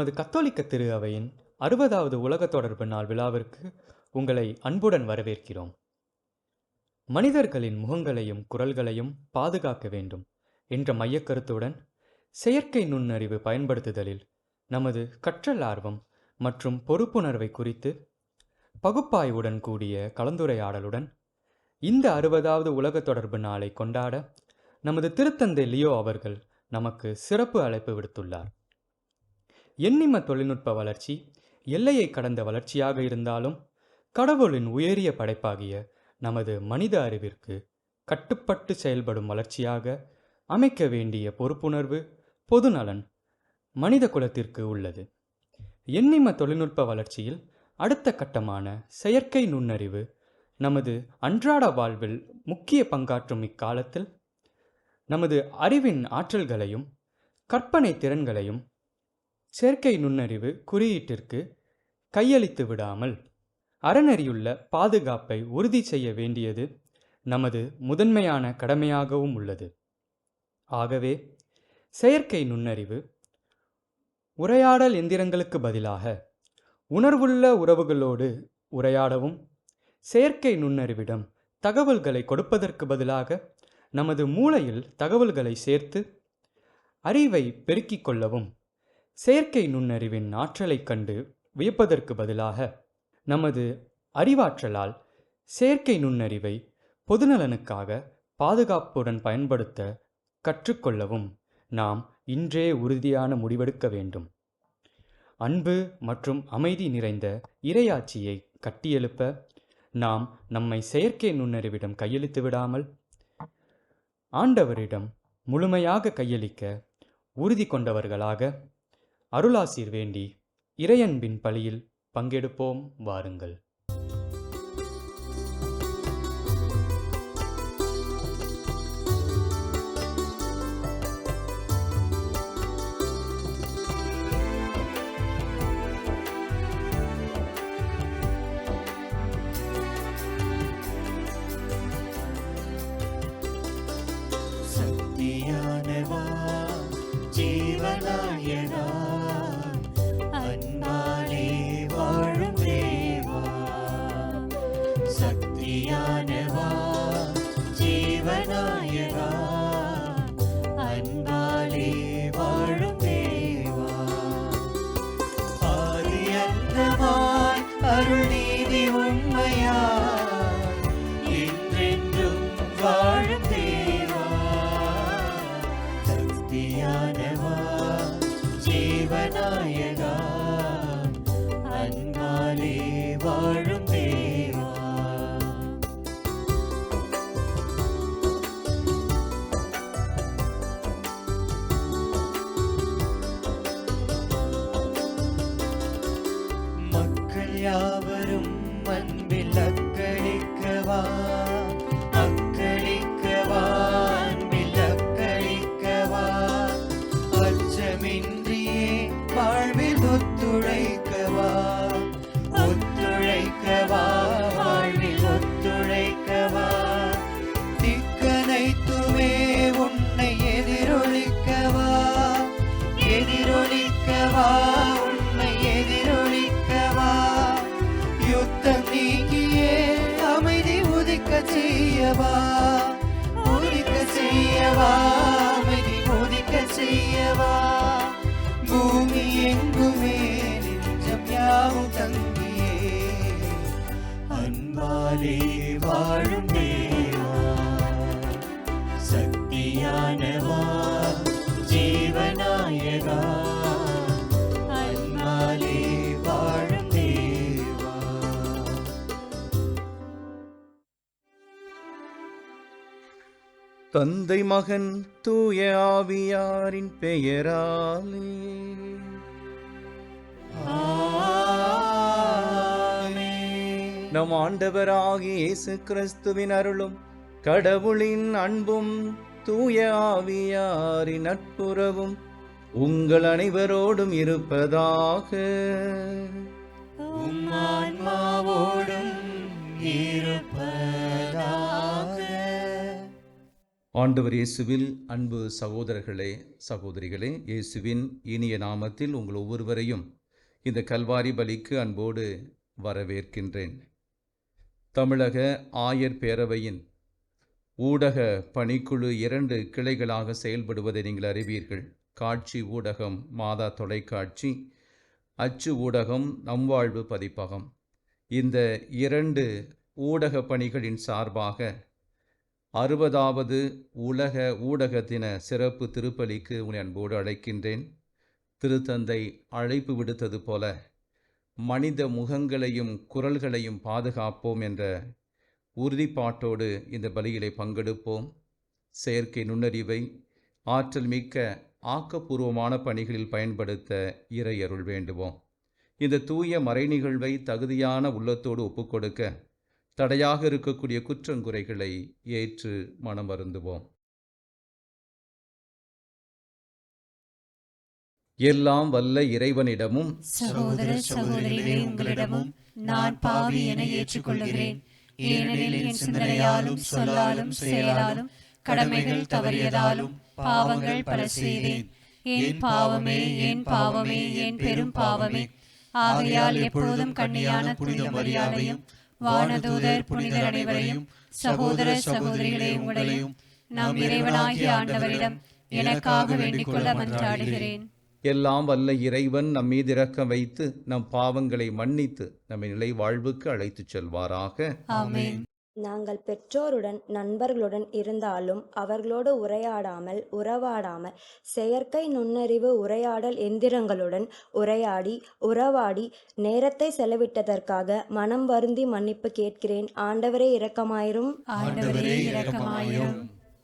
நமது கத்தோலிக்க திரு அவையின் 60வது உலக தொடர்பு நாள் விழாவிற்கு உங்களை அன்புடன் வரவேற்கிறோம். மனிதர்களின் முகங்களையும் குரல்களையும் பாதுகாக்க வேண்டும் என்ற மையக்கருத்துடன் செயற்கை நுண்ணறிவு பயன்படுத்துதலில் நமது கற்றல் ஆர்வம் மற்றும் பொறுப்புணர்வை குறித்து பகுப்பாய்வுடன் கூடிய கலந்துரையாடலுடன் இந்த 60வது உலக தொடர்பு நாளை கொண்டாட நமது திருத்தந்தை லியோ அவர்கள் நமக்கு சிறப்பு அழைப்பு விடுத்துள்ளார். எண்ணிம தொழில்நுட்ப வளர்ச்சி எல்லையை கடந்த வளர்ச்சியாக இருந்தாலும் கடவுளின் உயரிய படைப்பாகிய நமது மனித அறிவிற்கு கட்டுப்பட்டு செயல்படும் வளர்ச்சியாக அமைக்க வேண்டிய பொறுப்புணர்வு, பொதுநலன் மனித குலத்திற்கு உள்ளது. எண்ணிம தொழில்நுட்ப வளர்ச்சியில் அடுத்த கட்டமான செயற்கை நுண்ணறிவு நமது அன்றாட வாழ்வில் முக்கிய பங்காற்றும் இக்காலத்தில் நமது அறிவின் ஆற்றல்களையும் கற்பனை திறன்களையும் செயற்கை நுண்ணறிவு குறியீட்டிற்கு கையளித்து விடாமல் அறநெறியுள்ள பாதுகாப்பை உறுதி செய்ய வேண்டியது நமது முதன்மையான கடமையாகவும் உள்ளது. ஆகவே செயற்கை நுண்ணறிவு உரையாடல் எந்திரங்களுக்கு பதிலாக உணர்வுள்ள உறவுகளோடு உரையாடவும், செயற்கை நுண்ணறிவிடம் தகவல்களை கொடுப்பதற்கு பதிலாக நமது மூளையில் தகவல்களை சேர்த்து அறிவை பெருக்கிக் கொள்ளவும், செயற்கை நுண்ணறிவின் ஆற்றலைக் கண்டு வியப்பதற்கு பதிலாக நமது அறிவாற்றலால் செயற்கை நுண்ணறிவை பொதுநலனுக்காக பாதுகாப்புடன் பயன்படுத்த கற்றுக்கொள்ளவும் நாம் இன்றே உறுதியான முடிவெடுக்க வேண்டும். அன்பு மற்றும் அமைதி நிறைந்த இறையாட்சியை கட்டியெழுப்ப நாம் நம்மை செயற்கை நுண்ணறிவிடம் கையளித்து விடாமல் ஆண்டவரிடம் முழுமையாக கையளிக்க உறுதி கொண்டவர்களாக அருளாசீர் வேண்டி இறையன்பின் பலியில் பங்கெடுப்போம். வாருங்கள். சக்தியானவா, ஜீவநாயகா, அன்பாலே வாழும் தேவா. சக்தியானவா, ஜீவநாயகா, அன்பாலே வாழும் தேவா. ஆதி அந்தமாய் அருள் நீதி உண்மையாய் என்றென்றும் வாழும் தேவா. சக்தியானவா, ஜீவநாயகா, அன்பாலே வாழும் தேவா. மக்கள் யாவரும் அன்பில் அக்களிக்கவா, அக்களிக்கவா, அன்பில் அக்களிக்கவா. அச்சமின்றியே வாழ்வில் ஒத்துழைக்கவா, ஒத்துழைக்கவா, வாழ்வில் ஒத்துழைக்கவா. திக்கனைத்துமே உன்னை எதிரொலிக்கவா, எதிரொலிக்கவா, உன்னை எதிரொலிக்கவா. யுத்தம் நீங்கியே அமைதி உதிக்க செய்யவா, உதிக்க செய்யவா, அமைதி உதிக்க செய்யவா. பூமி எங்குமே நெஞ்சம் யாவும் தங்கியே அன்பாலே வாழும் தேவா. சக்தியானவா, ஜீவநாயகா, அன்பாலே வாழும் தேவா. தந்தை மகன் தூய ஆவியாரின் பெயராலே ஆமென். நம் ஆண்டவராகிய இயேசு கிறிஸ்துவின் அருளும் கடவுளின் அன்பும் தூய ஆவியாரின் நட்புறவும் உங்கள் அனைவரோடும் இருப்பதாக. உம் ஆன்மாவோடும் இருப்பதாக. ஆண்டவர் இயேசுவில் அன்பு சகோதரர்களே சகோதரிகளே, இயேசுவின் இனிய நாமத்தில் உங்கள் ஒவ்வொருவரையும் இந்த கல்வாரி பலிக்கு அன்போடு வரவேற்கின்றேன். தமிழக ஆயர் பேரவையின் ஊடக பணிக்குழு 2 கிளைகளாக செயல்படுவதை நீங்கள் அறிவீர்கள். காட்சி ஊடகம் மாதா தொலைக்காட்சி, அச்சு ஊடகம் நம்வாழ்வு பதிப்பகம். இந்த 2 ஊடக பணிகளின் சார்பாக 60வது உலக ஊடக தின சிறப்பு திருப்பலிக்கு உன்னை அன்போடு அழைக்கின்றேன். திருத்தந்தை அழைப்பு விடுத்தது போல மனித முகங்களையும் குரல்களையும் பாதுகாப்போம் என்ற உறுதிப்பாட்டோடு இந்த பலியிலே பங்கெடுப்போம். செயற்கை நுண்ணறிவை ஆற்றல் மிக்க ஆக்கப்பூர்வமான பணிகளில் பயன்படுத்த இறை அருள் வேண்டுவோம். இந்த தூய மறை நிகழ்வை தகுதியான உள்ளத்தோடு ஒப்புக்கொடுக்க தடையாக இருக்கக்கூடிய குற்றங்குறைகளை ஏற்று மனம் வருந்துவோம். எல்லாம் வல்ல இறைவனிடமும் சகோதர சகோதரிகளே, உங்களிடமும் நான் பாவி என ஏற்றுக்கொள்கிறேன். ஏனெனில் என் சிந்தனையாலும் சொல்லாலும் செயலாலும் கடமைகள் தவறியதாலும் பாவங்கள் பல செய்தேன். என் பாவமே, என் பாவமே, என் பெரும் பாவமே. ஆகையால் எப்பொழுதும் கன்னியான புனித மரியாதையும் வானதூதர் புனிதர் அனைவரையும், சகோதர சகோதரிகளே உங்களையும் நம் இறைவனாகிய ஆண்டவரிடம் எனக்காக வேண்டிக் கொள்ள மன்றாடுகிறேன். எல்லாம் வல்ல இறைவன் நம் மீது இரக்கம் வைத்து நம் பாவங்களை மன்னித்து நம்மை நிலை வாழ்வுக்கு அழைத்துச் செல்வாராக. ஆமென். நாங்கள் பெற்றோருடன் நண்பர்களுடன் இருந்தாலும் அவர்களோடு உறவாடாமல் செயற்கை நுண்ணறிவு உரையாடல் எந்திரங்களுடன் உறவாடி நேரத்தை செலவிட்டதற்காக மனம் வருந்தி மன்னிப்பு கேட்கிறேன். ஆண்டவரே இரக்கமாயிரும். ஆண்டவரே இரக்கமாயிரும்.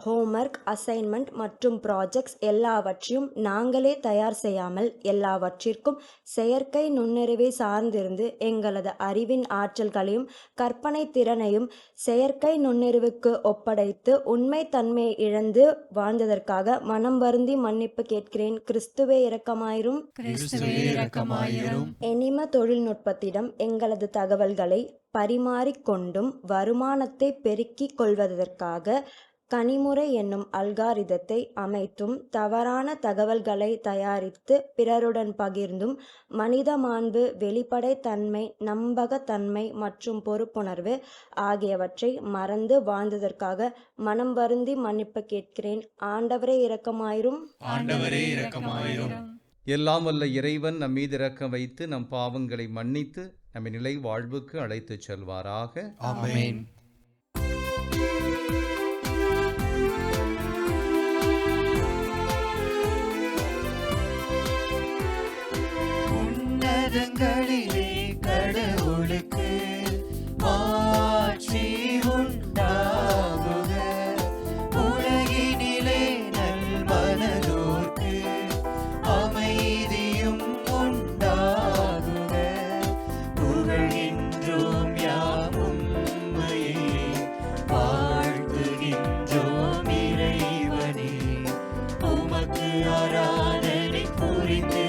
ஹோம்வொர்க், அசைன்மெண்ட் மற்றும் ப்ராஜெக்ட்ஸ் எல்லாவற்றையும் நாங்களே தயார் செய்யாமல் எல்லாவற்றிற்கும் செயற்கை நுண்ணறிவை சார்ந்திருந்து எங்களது அறிவின் ஆற்றல்களையும் கற்பனை திறனையும் செயற்கை நுண்ணறிவுக்கு ஒப்படைத்து உண்மை தன்மையை இழந்து வாழ்ந்ததற்காக மனம் வருந்தி மன்னிப்பு கேட்கிறேன். கிறிஸ்துவே இரக்கமாயிரும். கிறிஸ்துவே இரக்கமாயிரும். எனிம தொழில்நுட்பத்திடம் எங்களது தகவல்களை பரிமாறிக்கொண்டும் வருமானத்தை பெருக்கிக் கொள்வதற்காக கனிமுறை என்னும் அல்காரிதத்தை அமைத்தும் தவறான தகவல்களை தயாரித்து பிறருடன் பகிர்ந்தும் மனித மாண்பு, வெளிப்படைத்தன்மை, நம்பகத்தன்மை மற்றும் பொறுப்புணர்வு ஆகியவற்றை மறந்து வாழ்ந்ததற்காக மனம் வருந்தி மன்னிப்பு கேட்கிறேன். ஆண்டவரே இரக்கமாயிரும். ஆண்டவரே இரக்கமாயிரும். எல்லாம் வல்ல இறைவன் நம் மீது இரக்கம் வைத்து நம் பாவங்களை மன்னித்து நம்மை நிலை வாழ்வுக்கு அழைத்துச் செல்வாராக. ஆமென். உன்னதங்களிலே கடவுளுக்கு மாட்சி உண்டாகுக. உலகினிலே நல்மனதோர்க்கு அமைதியும் உண்டாகுக. புகழ்கின்றோம் யாம் உம்மையே, வாழ்த்துகின்றோம் இறைவனே. உமக்கு ஆராதனை புரிந்து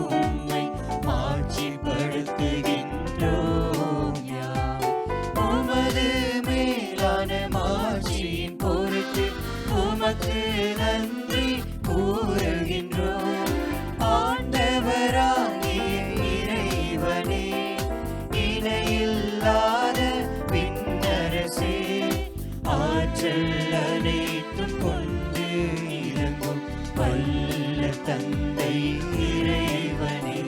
உம்மை மாட்சிப்படுத்துகின்றோம் யாம். உமது மேலான மாட்சியின் பொருட்டு உமக்கு நன்றி கூறுகின்றோம். ஆண்டவராகிய இறைவனே, இணையில்லாத விண்ணரசே, ஆற்றல் அனைத்தும் கொண்டு இறங்கும் வல்ல தந்தை இறைவனே,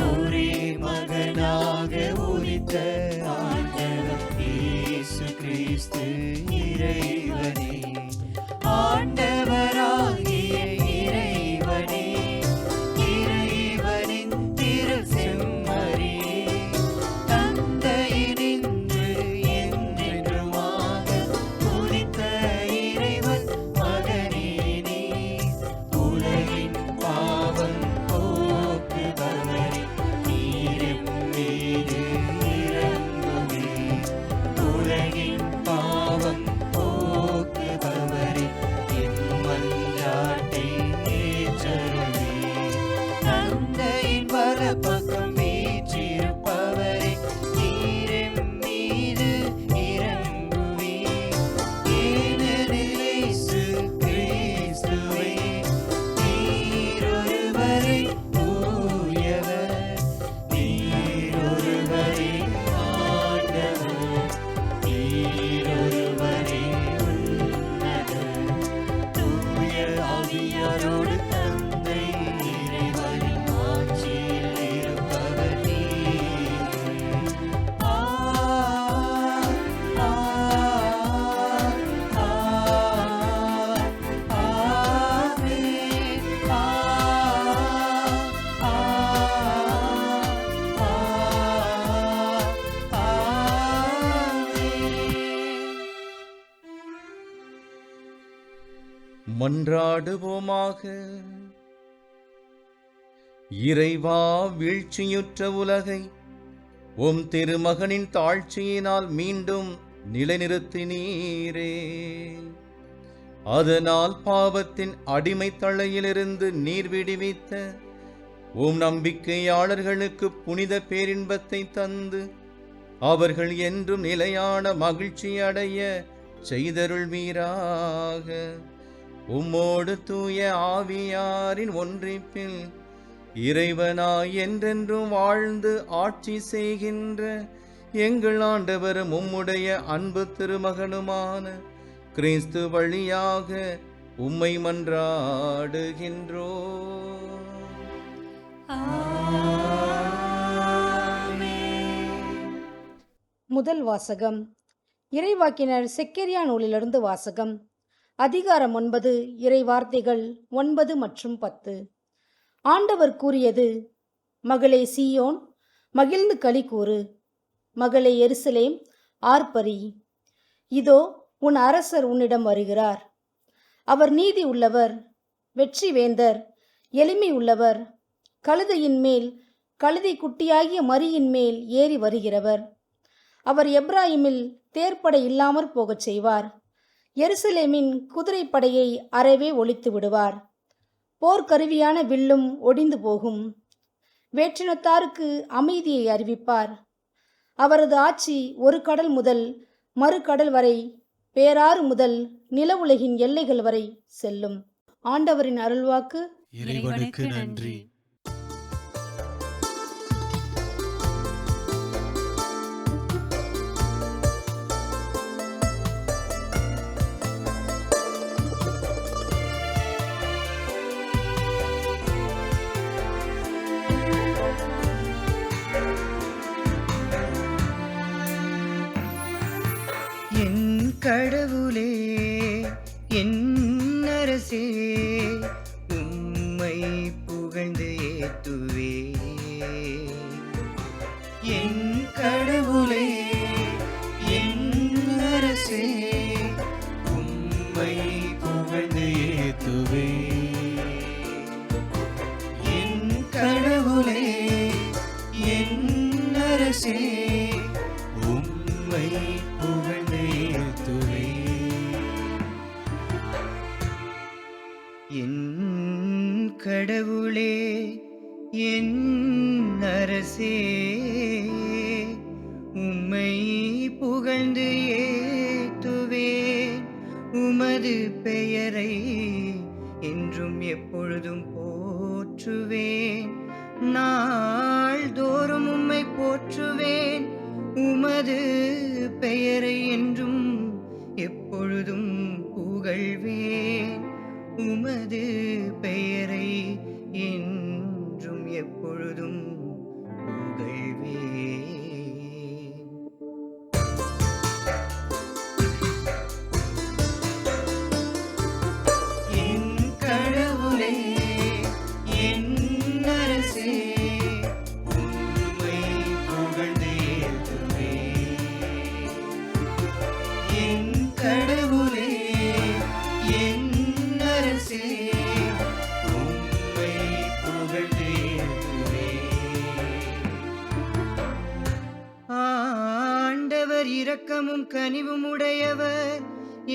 ஒரே மகனாக உரித்த ஆண்டவர் இயேசு கிறிஸ்து இறைவனே. ஆண்டவராகிய இறைவனே, இறைவனின் திரு செம்மறியே, தந்தையினின்று என்றென்றுமாக உதித்த இறைவன் மகனே நீ. உலகின் பாவம் போக்குபவரே, நீர் எம் மீது இரங்கும். மன்றாடுவோமாக. இறைவா, வீழ்ச்சியுற்ற உலகை உம் திருமகனின் தாழ்ச்சியினால் மீண்டும் நிலைநிறுத்தினீரே. அதனால் பாவத்தின் அடிமை தளையிலிருந்து நீர் விடுவித்த உம் நம்பிக்கையாளர்களுக்கு புனித பேரின்பத்தை தந்து அவர்கள் என்றும் நிலையான மகிழ்ச்சி அடைய செய்தருள்வீராக. உம்மோடு தூய ஆவியாரின் ஒன்றிப்பில் இறைவனாய் என்றென்றும் வாழ்ந்து ஆட்சி செய்கின்ற எங்கள் ஆண்டவரும் உம்முடைய அன்பு திருமகனுமான கிறிஸ்து வழியாக உம்மை மன்றாடுகின்றோம். முதல் வாசகம். இறைவாக்கினர் செக்கரியா நூலிலிருந்து வாசகம். அதிகாரம் 9, இறை வார்த்தைகள் 9 மற்றும் 10. ஆண்டவர் கூறியது: மகளே சீயோன், மகிழ்ந்து களி கூறு. மகளே எருசலேம், ஆர்ப்பரி. இதோ உன் அரசர் உன்னிடம் வருகிறார். அவர் நீதி உள்ளவர், வெற்றி வேந்தர், எளிமை உள்ளவர், கழுதையின் மேல், கழுதை குட்டியாகிய மரியின் மேல் ஏறி வருகிறவர். அவர் எப்ராயிமில் தேர்ப்படை இல்லாமற் போகச் செய்வார். எருசலேமின் குதிரைப்படையை அறவே ஒழித்து விடுவார். போர்க்கருவியான வில்லும் ஒடிந்து போகும். வேற்றினத்தாருக்கு அமைதியை அறிவிப்பார். அவரது ஆட்சி ஒரு கடல் முதல் மறு கடல் வரை, பேராறு முதல் நில உலகின் எல்லைகள் வரை செல்லும். ஆண்டவரின் அருள்வாக்கு. இறைவனுக்கு நன்றி. என் கடவுளே, என் அரசே, உம்மை புகழ்ந்து ஏத்துவே. என் கடவுளே, என் அரசே, உம்மை புகழ்ந்து ஏத்துவே. என் கடவுளே, என் அரசே, உம்மை புகழ்ந்து ஏத்துவே. என் கடவுளே, என் அரசே, உம்மை புகழ்ந்து ஏத்துவேன். உமது பெயரை என்றும் எப்பொழுதும் போற்றுவேன். நாள்தோறும் உம்மை போற்றுவேன். உமது பெயரை என்றும் எப்பொழுதும் புகழ்வேன். உமது பெயரை என்றும் எப்பொழுதும் புகழ்வேன். என் கடவுளே, என் அரசே, உம்மை புகழ்ந்து ஏத்துவேன். என் கடவுளே, என் அரசே, உம்மை புகழ்ந்து ஏத்துவேன். ஆண்டவர் இரக்கமும் கனிவும் உடையவர்,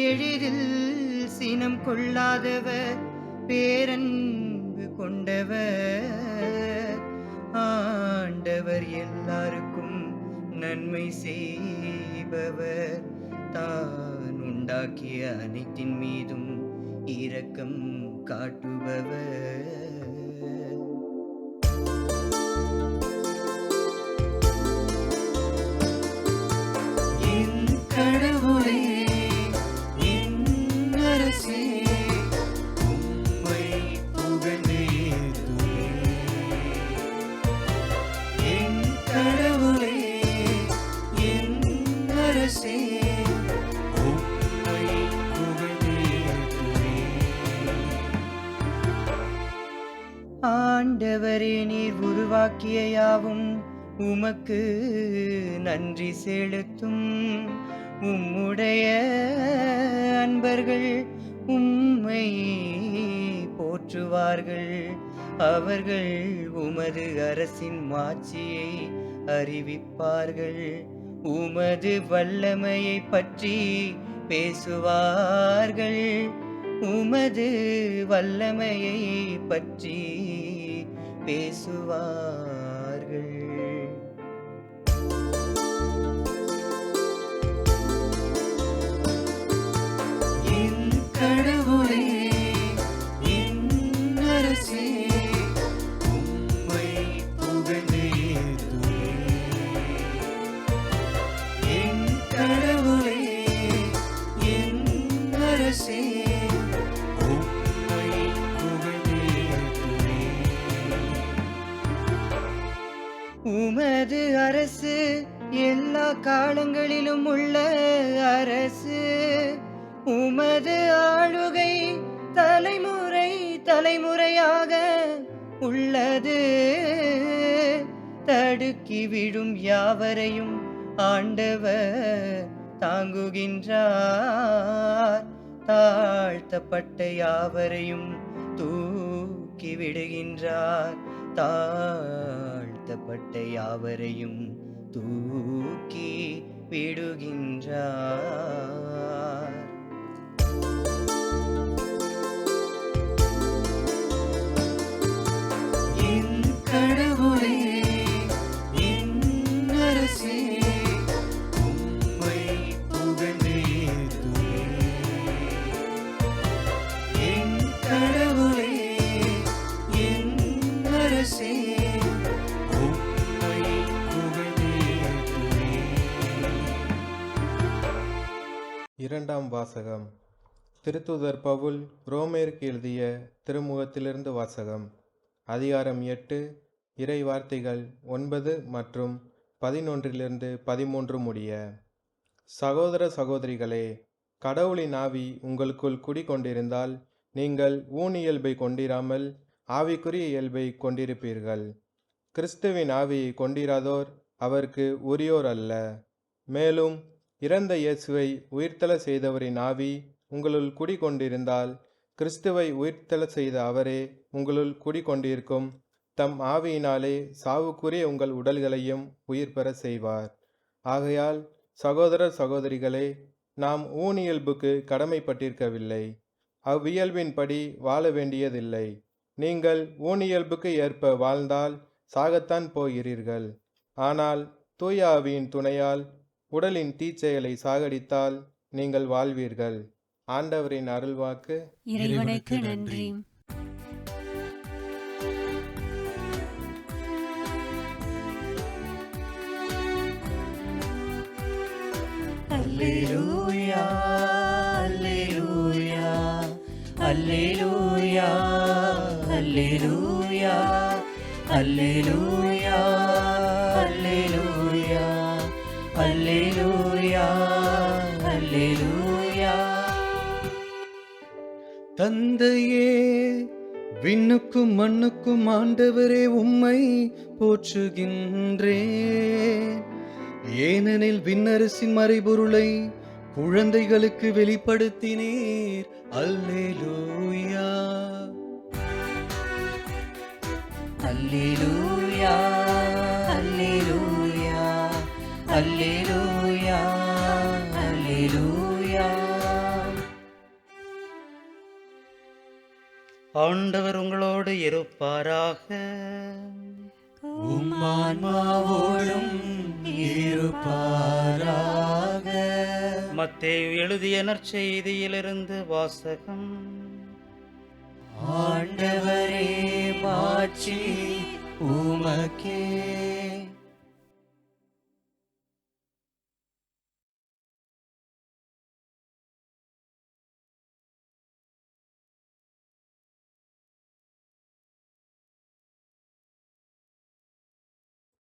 எளிதில் சினம் கொள்ளாதவர், பேரன்பு கொண்டவர். ஆண்டவர் எல்லாருக்கும் நன்மை செய்பவர். தான் உண்டாக்கிய அனைத்தின் மீதும் இரக்கம் காட்டுபவர். என் கடவுளே, என் அரசே, உம்மை புகழ்ந்து ஏத்துவேன். என் கடவுளே, என் அரசே, உம்மை புகழ்ந்து ஏத்துவேன். ஆண்டவரே, நீர் உருவாக்கிய யாவும் உமக்கு நன்றி செலுத்தும். உம்முடைய அன்பர்கள் உம்மை போற்றுவார்கள். அவர்கள் உமது அரசின் மாட்சியை அறிவிப்பார்கள். உமது வல்லமையை பற்றி பேசுவார்கள். உமது வல்லமையை பற்றி பேசுவார்கள். என் கடவுளே, என் அரசே, உம்மை புகழ்ந்து ஏத்துவேன். என் கடவுளே, என் அரசே, உம்மை புகழ்ந்து ஏத்துவேன். உமது அரசு எல்லா காலங்களிலும் உள்ள அரசு. உமது ஆளுகை தலைமுறை தலைமுறையாக உள்ளது. தடுக்கி விடும் யாவரையும் ஆண்டவர் தாங்குகின்றார். தாழ்த்தப்பட்ட யாவரையும் தூக்கி விடுகின்றார். தாழ்த்தப்பட்ட யாவரையும் தூக்கி விடுகின்றார். என் கடவுளே, என் அரசே, உம்மை புகழ்ந்து ஏத்துவேன். என் கடவுளே, என் அரசே, உம்மை புகழ்ந்து ஏத்துவேன். இரண்டாம் வாசகம். திருத்தூதர் பவுல் ரோமேருக்கு எழுதிய திருமுகத்திலிருந்து வாசகம். அதிகாரம் 8, இறை வார்த்தைகள் 9 மற்றும் 11-13 முடிய. சகோதர சகோதரிகளே, கடவுளின் ஆவி உங்களுக்குள் குடிகொண்டிருந்தால் நீங்கள் ஊனியல்பை கொண்டிராமல் ஆவிக்குரிய இயல்பை கொண்டிருப்பீர்கள். கிறிஸ்துவின் ஆவியை கொண்டிராதோர் அவருக்கு உரியோர் அல்ல. மேலும் இறந்த இயேசுவை உயிர்த்தெழ செய்தவரின் ஆவி உங்களுள் குடிகொண்டிருந்தால் கிறிஸ்துவை உயிர்த்தெழ செய்த அவரே உங்களுள் குடிகொண்டிருக்கும் தம் ஆவியினாலே சாவுக்குரிய உங்கள் உடல்களையும் உயிர் பெற செய்வார். ஆகையால் சகோதர சகோதரிகளே, நாம் ஊனியல்புக்கு கடமைப்பட்டிருக்கவில்லை, அவ்வியல்பின்படி வாழ வேண்டியதில்லை. நீங்கள் ஊனியல்புக்கு ஏற்ப வாழ்ந்தால் சாகத்தான் போகிறீர்கள். ஆனால் தூய ஆவியின் துணையால் உடலின் தீச்செயலை சாகடித்தால் நீங்கள் வாழ்வீர்கள். ஆண்டவரின் அருள்வாக்கு. இறைவனுக்கு நன்றி. அல்லேலூயா, அல்லேலூயா, அல்லேலூயா, அல்லேலூயா, அல்லேலூயா, அல்லேலூயா, அல்லேலூயா, அல்லேலூயா. தந்தையே, விண்ணுக்கும் மண்ணுக்கும் ஆண்டவரே உம்மை போற்றுகின்றேன். ஏனெனில் விண்ணரசின் மறைபொருளை குழந்தைகளுக்கு வெளிப்படுத்தினீர். அல்லேலூயா, அல்லேலூயா, அல்லேலூயா, அல்லேலூயா, அல்லேலூயா. ஆண்டவர் உங்களோடு இருப்பாராக. உம்மான்மாவோடும் இருப்பாராக. மத்தேயு எழுதிய நற்செய்தியிலிருந்து வாசகம். ஆண்டவரே, மாட்சி உமக்கே.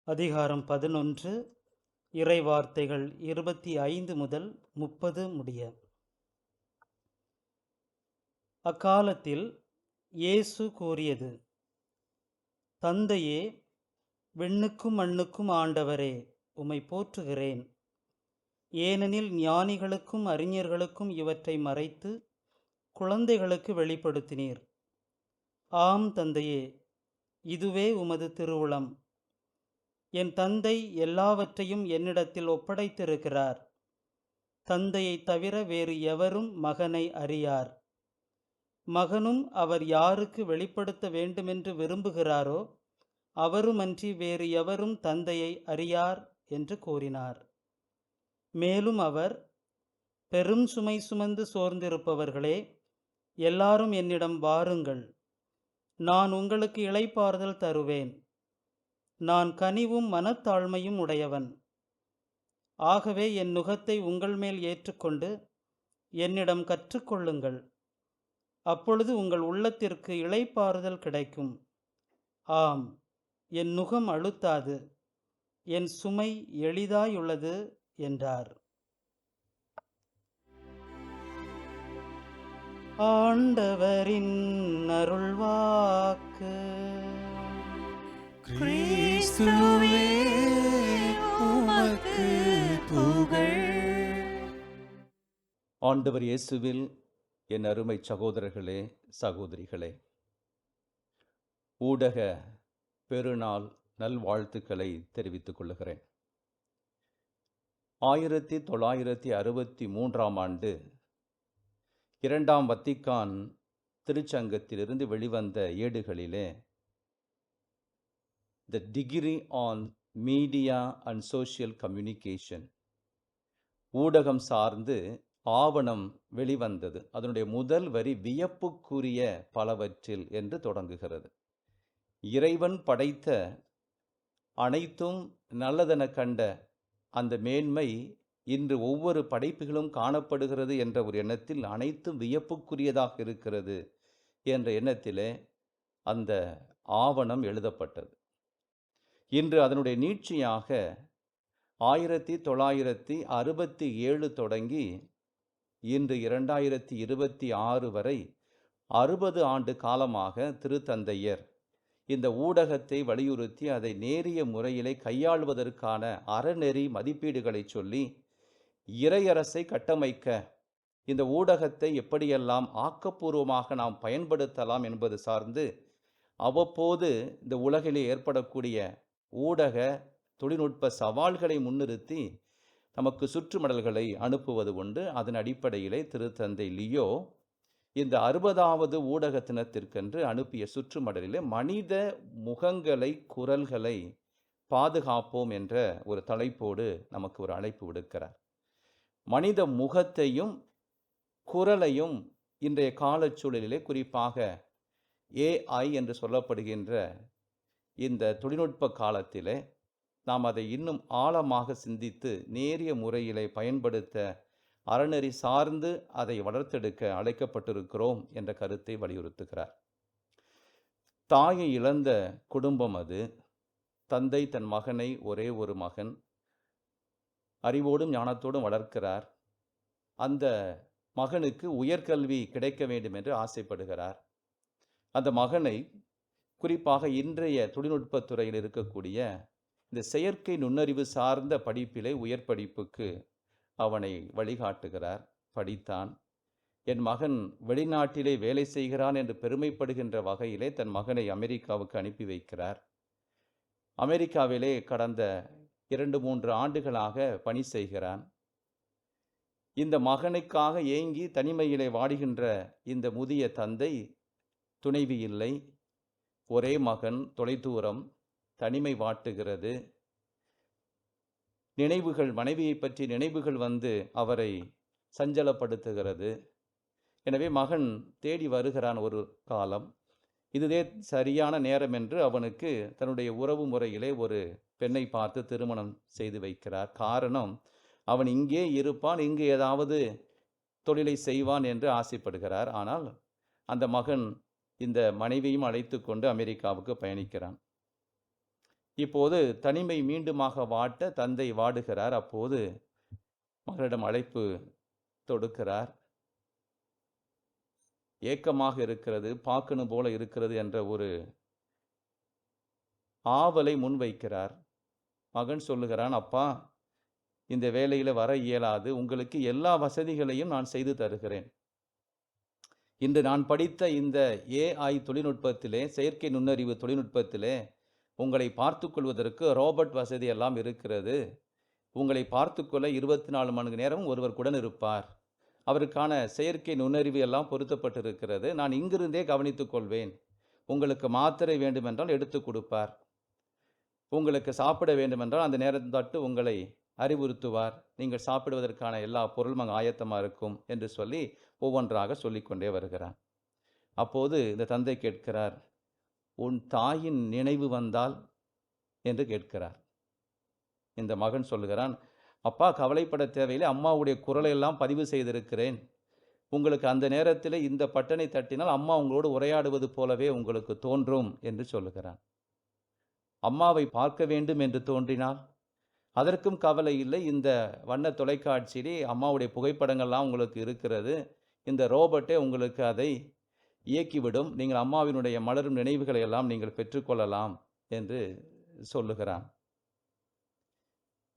அதிகாரம் 11, இறை வார்த்தைகள் 25 முதல் 30 முடிய. அக்காலத்தில் இயேசு கூறியது: தந்தையே, விண்ணுக்கும் மண்ணுக்கும் ஆண்டவரே, உம்மை போற்றுகிறேன். ஏனெனில் ஞானிகளுக்கும் அறிஞர்களுக்கும் இவற்றை மறைத்து குழந்தைகளுக்கு வெளிப்படுத்தினீர். ஆம் தந்தையே, இதுவே உமது திருவுளம். என் தந்தை எல்லாவற்றையும் என்னிடத்தில் ஒப்படைத்திருக்கிறார். தந்தையைத் தவிர வேறு எவரும் மகனை அறியார். மகனும் அவர் யாருக்கு வெளிப்படுத்த வேண்டுமென்று விரும்புகிறாரோ அவருமன்றி வேறு எவரும் தந்தையை அறியார் என்று கூறினார். மேலும் அவர், பெரும் சுமை சுமந்து சோர்ந்திருப்பவர்களே, எல்லாரும் என்னிடம் வாருங்கள், நான் உங்களுக்கு இளைப்பாறுதல் தருவேன். நான் கனிவும் மனத்தாழ்மையும் உடையவன். ஆகவே என் நுகத்தை உங்கள் மேல் ஏற்றுக்கொண்டு என்னிடம் கற்றுக்கொள்ளுங்கள். அப்பொழுது உங்கள் உள்ளத்திற்கு இளைப்பாறுதல் கிடைக்கும். ஆம், என் நுகம் அழுத்தாது, என் சுமை எளிதாயுள்ளது என்றார். ஆண்டவரின் அருள்வாக்கு. கிறிஸ்துவே உமக்கு புகழ். ஆண்டவர் இயேசுவில் என் அருமை சகோதரர்களே, சகோதரிகளே, ஊடக பெருநாள் நல்வாழ்த்துக்களை தெரிவித்துக் கொள்கிறேன். 1963ஆம் ஆண்டு 2ஆம் வத்திக்கான் திருச்சங்கத்திலிருந்து வெளிவந்த ஏடுகளிலே the decree on media and social communication, ஊடகம் சார்ந்து ஆவணம் வெளிவந்தது. அதனுடைய முதல் வரி வியப்புக்குரிய பலவற்றில் என்று தொடங்குகிறது. இறைவன் படைத்த அனைத்தும் நல்லதென கண்ட அந்த மேன்மை இன்று ஒவ்வொரு படைப்புகளும் காணப்படுகிறது என்ற ஒரு எண்ணத்தில் அனைத்தும் வியப்புக்குரியதாக இருக்கிறது என்ற எண்ணத்திலே அந்த ஆவணம் எழுதப்பட்டது. இன்று அதனுடைய நீட்சியாக 1967 தொடங்கி இன்று 2026 வரை 60 ஆண்டு காலமாக திருத்தந்தையர் இந்த ஊடகத்தை வலியுறுத்தி அதை நேரிய முறையிலே கையாள்வதற்கான அறநெறி மதிப்பீடுகளை சொல்லி இறையரசை கட்டமைக்க இந்த ஊடகத்தை எப்படியெல்லாம் ஆக்கப்பூர்வமாக நாம் பயன்படுத்தலாம் என்பது சார்ந்து அவ்வப்போது இந்த உலகிலே ஏற்படக்கூடிய ஊடக தொழில்நுட்ப சவால்களை முன்னிறுத்தி நமக்கு சுற்றுமடல்களை அனுப்புவது உண்டு. அதன் அடிப்படையிலே திருத்தந்தை லியோ இந்த 60வது ஊடக தினத்திற்கென்று அனுப்பிய சுற்றுமடலிலே மனித முகங்களை, குரல்களை பாதுகாப்போம் என்ற ஒரு தலைப்போடு நமக்கு ஒரு அழைப்பு விடுக்கிறார். மனித முகத்தையும் குரலையும் இன்றைய காலச்சூழலிலே, குறிப்பாக AI என்று சொல்லப்படுகின்ற இந்த தொழில்நுட்ப காலத்திலே நாம் அதை இன்னும் ஆழமாக சிந்தித்து நேரிய முறையிலே பயன்படுத்த அறநெறி சார்ந்து அதை வளர்த்தெடுக்க அழைக்கப்பட்டிருக்கிறோம் என்ற கருத்தை வலியுறுத்துகிறார். தாயை இழந்த குடும்பம் அது. தந்தை தன் மகனை, ஒரே ஒரு மகன், அறிவோடும் ஞானத்தோடும் வளர்க்கிறார். அந்த மகனுக்கு உயர்கல்வி கிடைக்க வேண்டும் என்று ஆசைப்படுகிறார். அந்த மகனை குறிப்பாக இன்றைய தொழில்நுட்பத் துறையில் இருக்கக்கூடிய இந்த செயற்கை நுண்ணறிவு சார்ந்த படிப்பிலே உயர் படிப்புக்கு அவனை வழிகாட்டுகிறார். படித்தான். என் மகன் வெளிநாட்டிலே வேலை செய்கிறான் என்று பெருமைப்படுகின்ற வகையிலே தன் மகனை அமெரிக்காவுக்கு அனுப்பி வைக்கிறார். அமெரிக்காவிலே கடந்த 2-3 ஆண்டுகளாக பணி செய்கிறான். இந்த மகனுக்காக ஏங்கி தனிமையிலே வாடுகின்ற இந்த முதிய தந்தை, துணைவி இல்லை, ஒரே மகன், தொலைதூரம், தனிமை வாட்டுகிறது. நினைவுகள், மனைவியை பற்றி நினைவுகள் வந்து அவரை சஞ்சலப்படுத்துகிறது. எனவே மகன் தேடி வருகிறான் ஒரு காலம். இதுவே சரியான நேரம் என்று அவனுக்கு தன்னுடைய உறவு முறையிலே ஒரு பெண்ணை பார்த்து திருமணம் செய்து வைக்கிறார். காரணம், அவன் இங்கே இருப்பான், இங்கு ஏதாவது தொழிலை செய்வான் என்று ஆசைப்படுகிறார். ஆனால் அந்த மகன் இந்த மனைவியும் அழைத்து கொண்டு அமெரிக்காவுக்கு பயணிக்கிறான். இப்போது தனிமை மீண்டுமாக வாட்ட தந்தை வாடுகிறார். அப்போது மகனிடம் அழைப்பு தொடுக்கிறார். ஏக்கமாக இருக்கிறது, பார்க்கணும் போல இருக்கிறது என்ற ஒரு ஆவலை முன்வைக்கிறார். மகன் சொல்லுகிறான், அப்பா, இந்த வேலையில் வர இயலாது, உங்களுக்கு எல்லா வசதிகளையும் நான் செய்து தருகிறேன். இன்று நான் படித்த இந்த ஏஐ தொழில்நுட்பத்திலே, செயற்கை நுண்ணறிவு தொழில்நுட்பத்திலே உங்களை பார்த்து கொள்வதற்கு ரோபோட் வசதி எல்லாம் இருக்கிறது. உங்களை பார்த்துக்கொள்ள 24 மணி நேரமும் ஒருவர் கூட இருப்பார். அவருக்கான செயற்கை நுண்ணறிவு எல்லாம் பொருத்தப்பட்டிருக்கிறது. நான் இங்கிருந்தே கவனித்துக் கொள்வேன். உங்களுக்கு மாத்திரை வேண்டுமென்றால் எடுத்து கொடுப்பார். உங்களுக்கு சாப்பிட வேண்டுமென்றால் அந்த நேரம் தொட்டு உங்களை அறிவுறுத்துவார். நீங்கள் சாப்பிடுவதற்கான எல்லா பொருளும் அங்கே ஆயத்தமாக இருக்கும் என்று சொல்லி ஒவ்வொன்றாக சொல்லிக்கொண்டே வருகிறார். அப்போது இந்த தந்தை கேட்கிறார், உன் தாயின் நினைவு வந்தால் என்று கேட்கிறார். இந்த மகன் சொல்லுகிறான், அப்பா கவலைப்பட தேவையில்லை, அம்மாவுடைய குரலை எல்லாம் பதிவு செய்திருக்கிறேன். உங்களுக்கு அந்த நேரத்தில் இந்த பட்டனை தட்டினால் அம்மா உங்களோடு உரையாடுவது போலவே உங்களுக்கு தோன்றும் என்று சொல்லுகிறான். அம்மாவை பார்க்க வேண்டும் என்று தோன்றினால் அதற்கும் கவலை இல்லை. இந்த வண்ண தொலைக்காட்சியிலே அம்மாவுடைய புகைப்படங்கள்லாம் உங்களுக்கு இருக்கிறது. இந்த ரோபோட்டே உங்களுக்கு அதை இயக்கிவிடும். நீங்கள் அம்மாவினுடைய மலரும் நினைவுகளை எல்லாம் நீங்கள் பெற்றுக்கொள்ளலாம் என்று சொல்லுகிறான்.